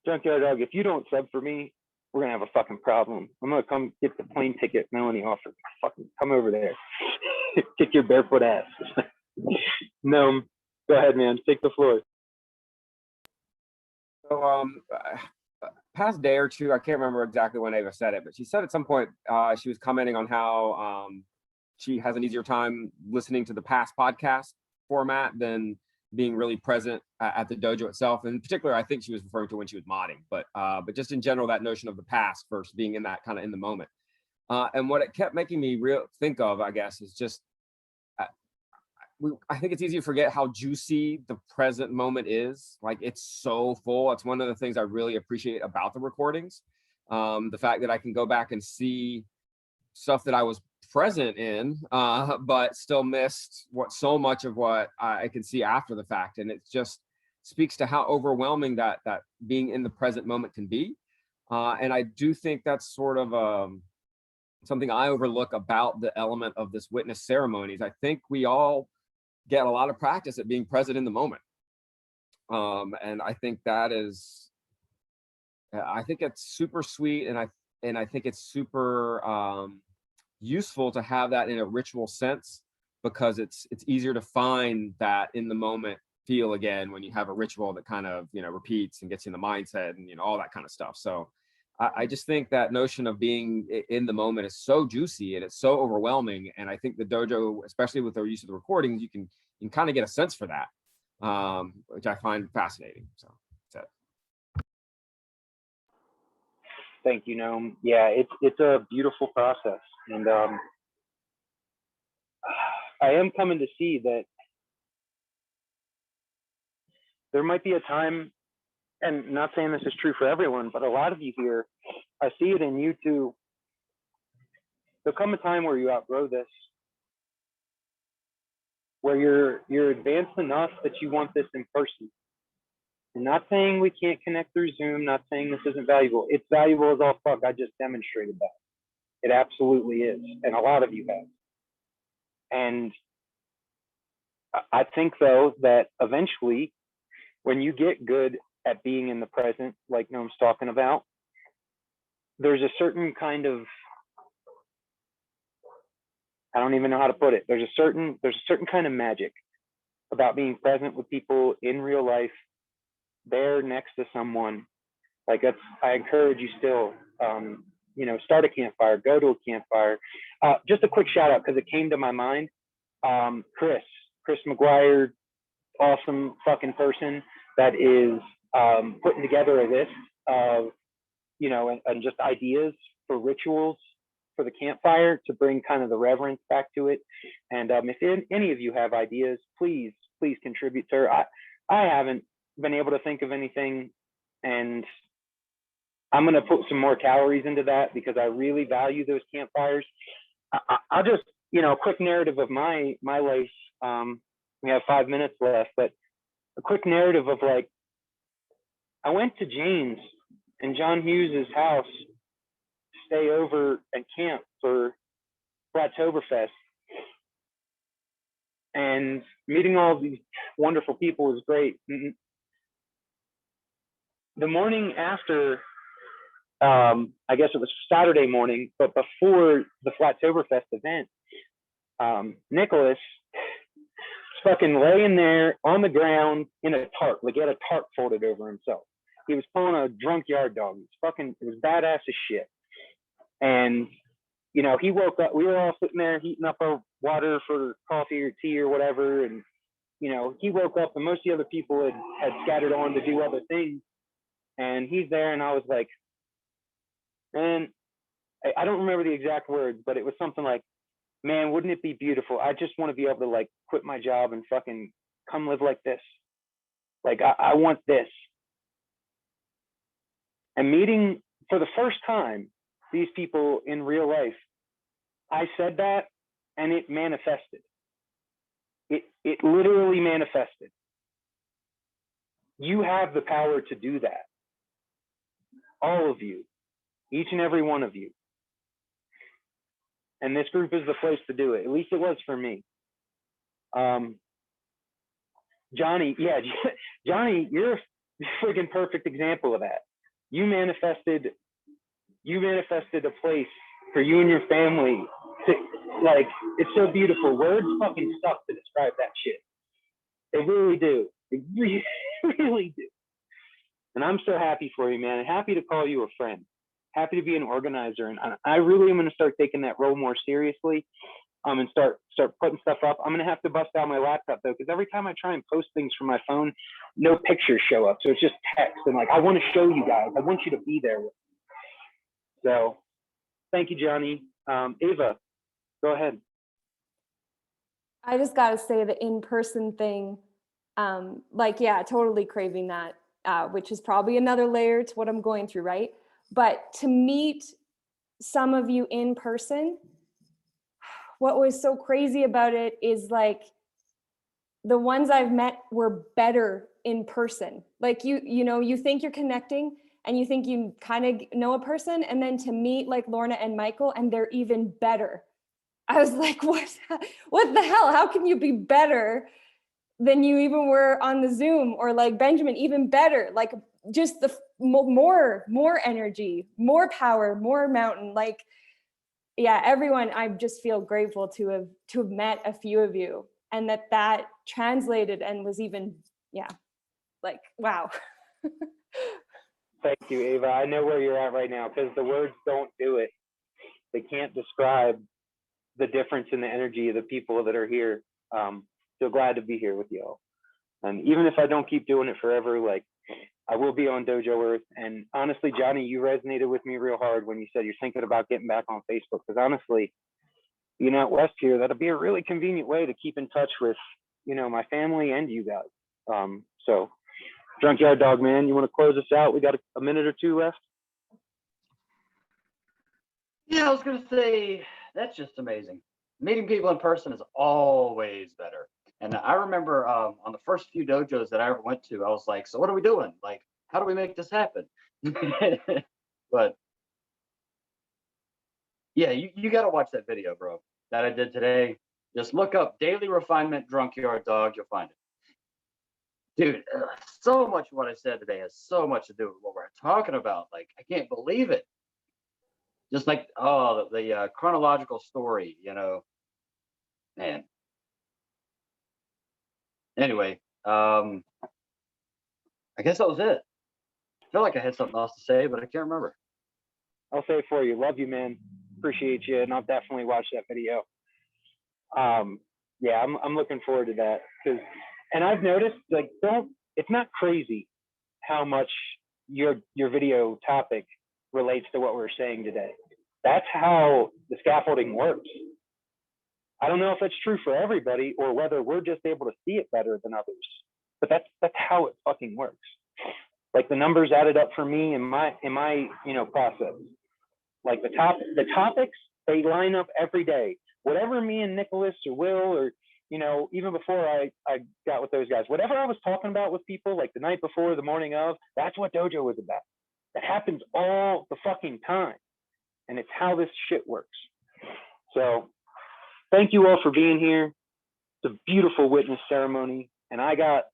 Junkyard Dog, if you don't sub for me, we're gonna have a fucking problem. I'm gonna come get the plane ticket Melanie offered. Fucking come over there. Kick your barefoot ass. No, go ahead, man. Take the floor. So, past day or two, I can't remember exactly when Ava said it, but she said at some point she was commenting on how she has an easier time listening to the past podcast format than being really present at the dojo itself. And in particular, I think she was referring to when she was modding, but just in general, that notion of the past versus being in that kind of in the moment. And what it kept making me think of, I guess, is just I think it's easy to forget how juicy the present moment is. Like, it's so full. It's one of the things I really appreciate about the recordings. The fact that I can go back and see stuff that I was present in, but still missed so much of what I can see after the fact. And it just speaks to how overwhelming that being in the present moment can be. And I do think that's sort of something I overlook about the element of this witness ceremonies. I think we all get a lot of practice at being present in the moment. And I think that is, I think it's super sweet. And I think it's super useful to have that in a ritual sense, because it's easier to find that in the moment feel again when you have a ritual that kind of, repeats and gets you in the mindset and, all that kind of stuff. So I just think that notion of being in the moment is so juicy and it's so overwhelming. And I think the dojo, especially with the use of the recordings, you can kind of get a sense for that, which I find fascinating. So that's it. Thank you, Noam. Yeah, it's a beautiful process. And I am coming to see that there might be a time, and not saying this is true for everyone, but a lot of you here, I see it in you too. There'll come a time where you outgrow this, where you're advanced enough that you want this in person. I'm not saying we can't connect through Zoom, not saying this isn't valuable. It's valuable as all fuck. I just demonstrated that. It absolutely is, and a lot of you have. And I think, though, that eventually, when you get good at being in the present, like Noam's talking about, there's a certain kind of, I don't even know how to put it. There's a certain kind of magic about being present with people in real life, there next to someone. Like, I encourage you still, start a campfire, go to a campfire. Just a quick shout out, because it came to my mind. Chris McGuire, awesome fucking person that is putting together a list of, and just ideas for rituals for the campfire to bring kind of the reverence back to it. And if any of you have ideas, please contribute to her. I haven't been able to think of anything, and I'm going to put some more calories into that because I really value those campfires. I'll just, a quick narrative of my life. We have 5 minutes left, but a quick narrative of, like, I went to James and John Hughes's house to stay over and camp for Flattoberfest, and meeting all of these wonderful people was great. The morning after, I guess it was Saturday morning, but before the Flattoberfest event, Nicholas was fucking laying there on the ground in a tarp, like he had a tarp folded over himself. He was pulling a drunk yard dog. It was badass as shit. And, he woke up, we were all sitting there heating up our water for coffee or tea or whatever. And, he woke up and most of the other people had scattered on to do other things. And he's there, and I was like, man, I don't remember the exact words, but it was something like, man, wouldn't it be beautiful? I just want to be able to, like, quit my job and fucking come live like this. Like, I want this. And meeting for the first time these people in real life, I said that, and it manifested. It literally manifested. You have the power to do that. All of you, each and every one of you. And this group is the place to do it. At least it was for me. Johnny, you're a friggin' perfect example of that. You manifested a place for you and your family to, like, it's so beautiful. Words fucking suck to describe that shit. They really do. They really, really do. And I'm so happy for you, man, and happy to call you a friend. Happy to be an organizer. And I really am going to start taking that role more seriously, and start putting stuff up. I'm going to have to bust out my laptop, though, because every time I try and post things from my phone, no pictures show up. So it's just text. And like, I want to show you guys. I want you to be there with me. So thank you, Johnny. Ava, go ahead. I just got to say the in-person thing, like, yeah, totally craving that, which is probably another layer to what I'm going through, right? But to meet some of you in person, what was so crazy about it is like the ones I've met were better in person. Like you know, you think you're connecting and you think you kind of know a person, and then to meet like Lorna and Michael and they're even better. I was like, what the hell? How can you be better than you even were on the Zoom? Or like Benjamin, even better, like just the more energy, more power, more mountain. Like, yeah, everyone, I just feel grateful to have met a few of you, and that translated and was even, yeah, like, wow. Thank you, Ava. I know where you're at right now, because the words don't do it. They can't describe the difference in the energy of the people that are here. So glad to be here with y'all. And even if I don't keep doing it forever, like, I will be on Dojo Earth. And honestly, Johnny, you resonated with me real hard when you said you're thinking about getting back on Facebook. Because honestly, being out west here, that'll be a really convenient way to keep in touch with, you know, my family and you guys. So, Drunkyard Dog Man, you want to close us out? We got a minute or two left. Yeah, I was gonna say that's just amazing. Meeting people in person is always better. And I remember on the first few dojos that I ever went to, I was like, so what are we doing? Like, how do we make this happen? But yeah, you got to watch that video, bro, that I did today. Just look up Daily Refinement Drunkyard Dog. You'll find it. Dude, so much of what I said today has so much to do with what we're talking about. Like, I can't believe it. Just like, oh, the chronological story, you know, man. Anyway, I guess that was it. I feel like I had something else to say, but I can't remember. I'll say it for you. Love you, man. Appreciate you, and I'll definitely watch that video. Yeah, I'm looking forward to that, and I've noticed, like, it's not crazy how much your video topic relates to what we're saying today. That's how the scaffolding works. I don't know if that's true for everybody or whether we're just able to see it better than others, but that's how it fucking works. Like, the numbers added up for me in my process. Like, the topics, they line up every day. Whatever me and Nicholas or Will, or, you know, even before I got with those guys, whatever I was talking about with people, like the night before, the morning of, that's what Dojo was about. That happens all the fucking time. And it's how this shit works. So thank you all for being here. It's a beautiful witness ceremony, and I got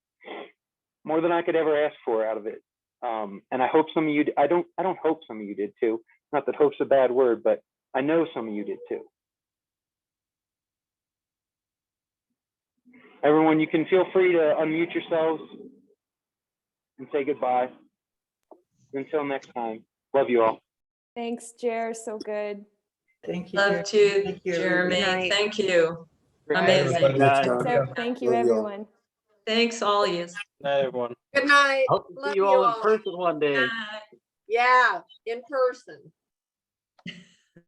more than I could ever ask for out of it. And I hope some of you, I don't hope some of you did too. Not that hope's a bad word, but I know some of you did too. Everyone, you can feel free to unmute yourselves and say goodbye. Until next time, love you all. Thanks, Jer, so good. Thank you. Love you, Thank you, Jeremy. everybody. Thank you. Good Amazing. So, thank you, everyone. Thanks, all of you. Night, everyone. Good night. Hope to Love see you all in person one day. Yeah, in person.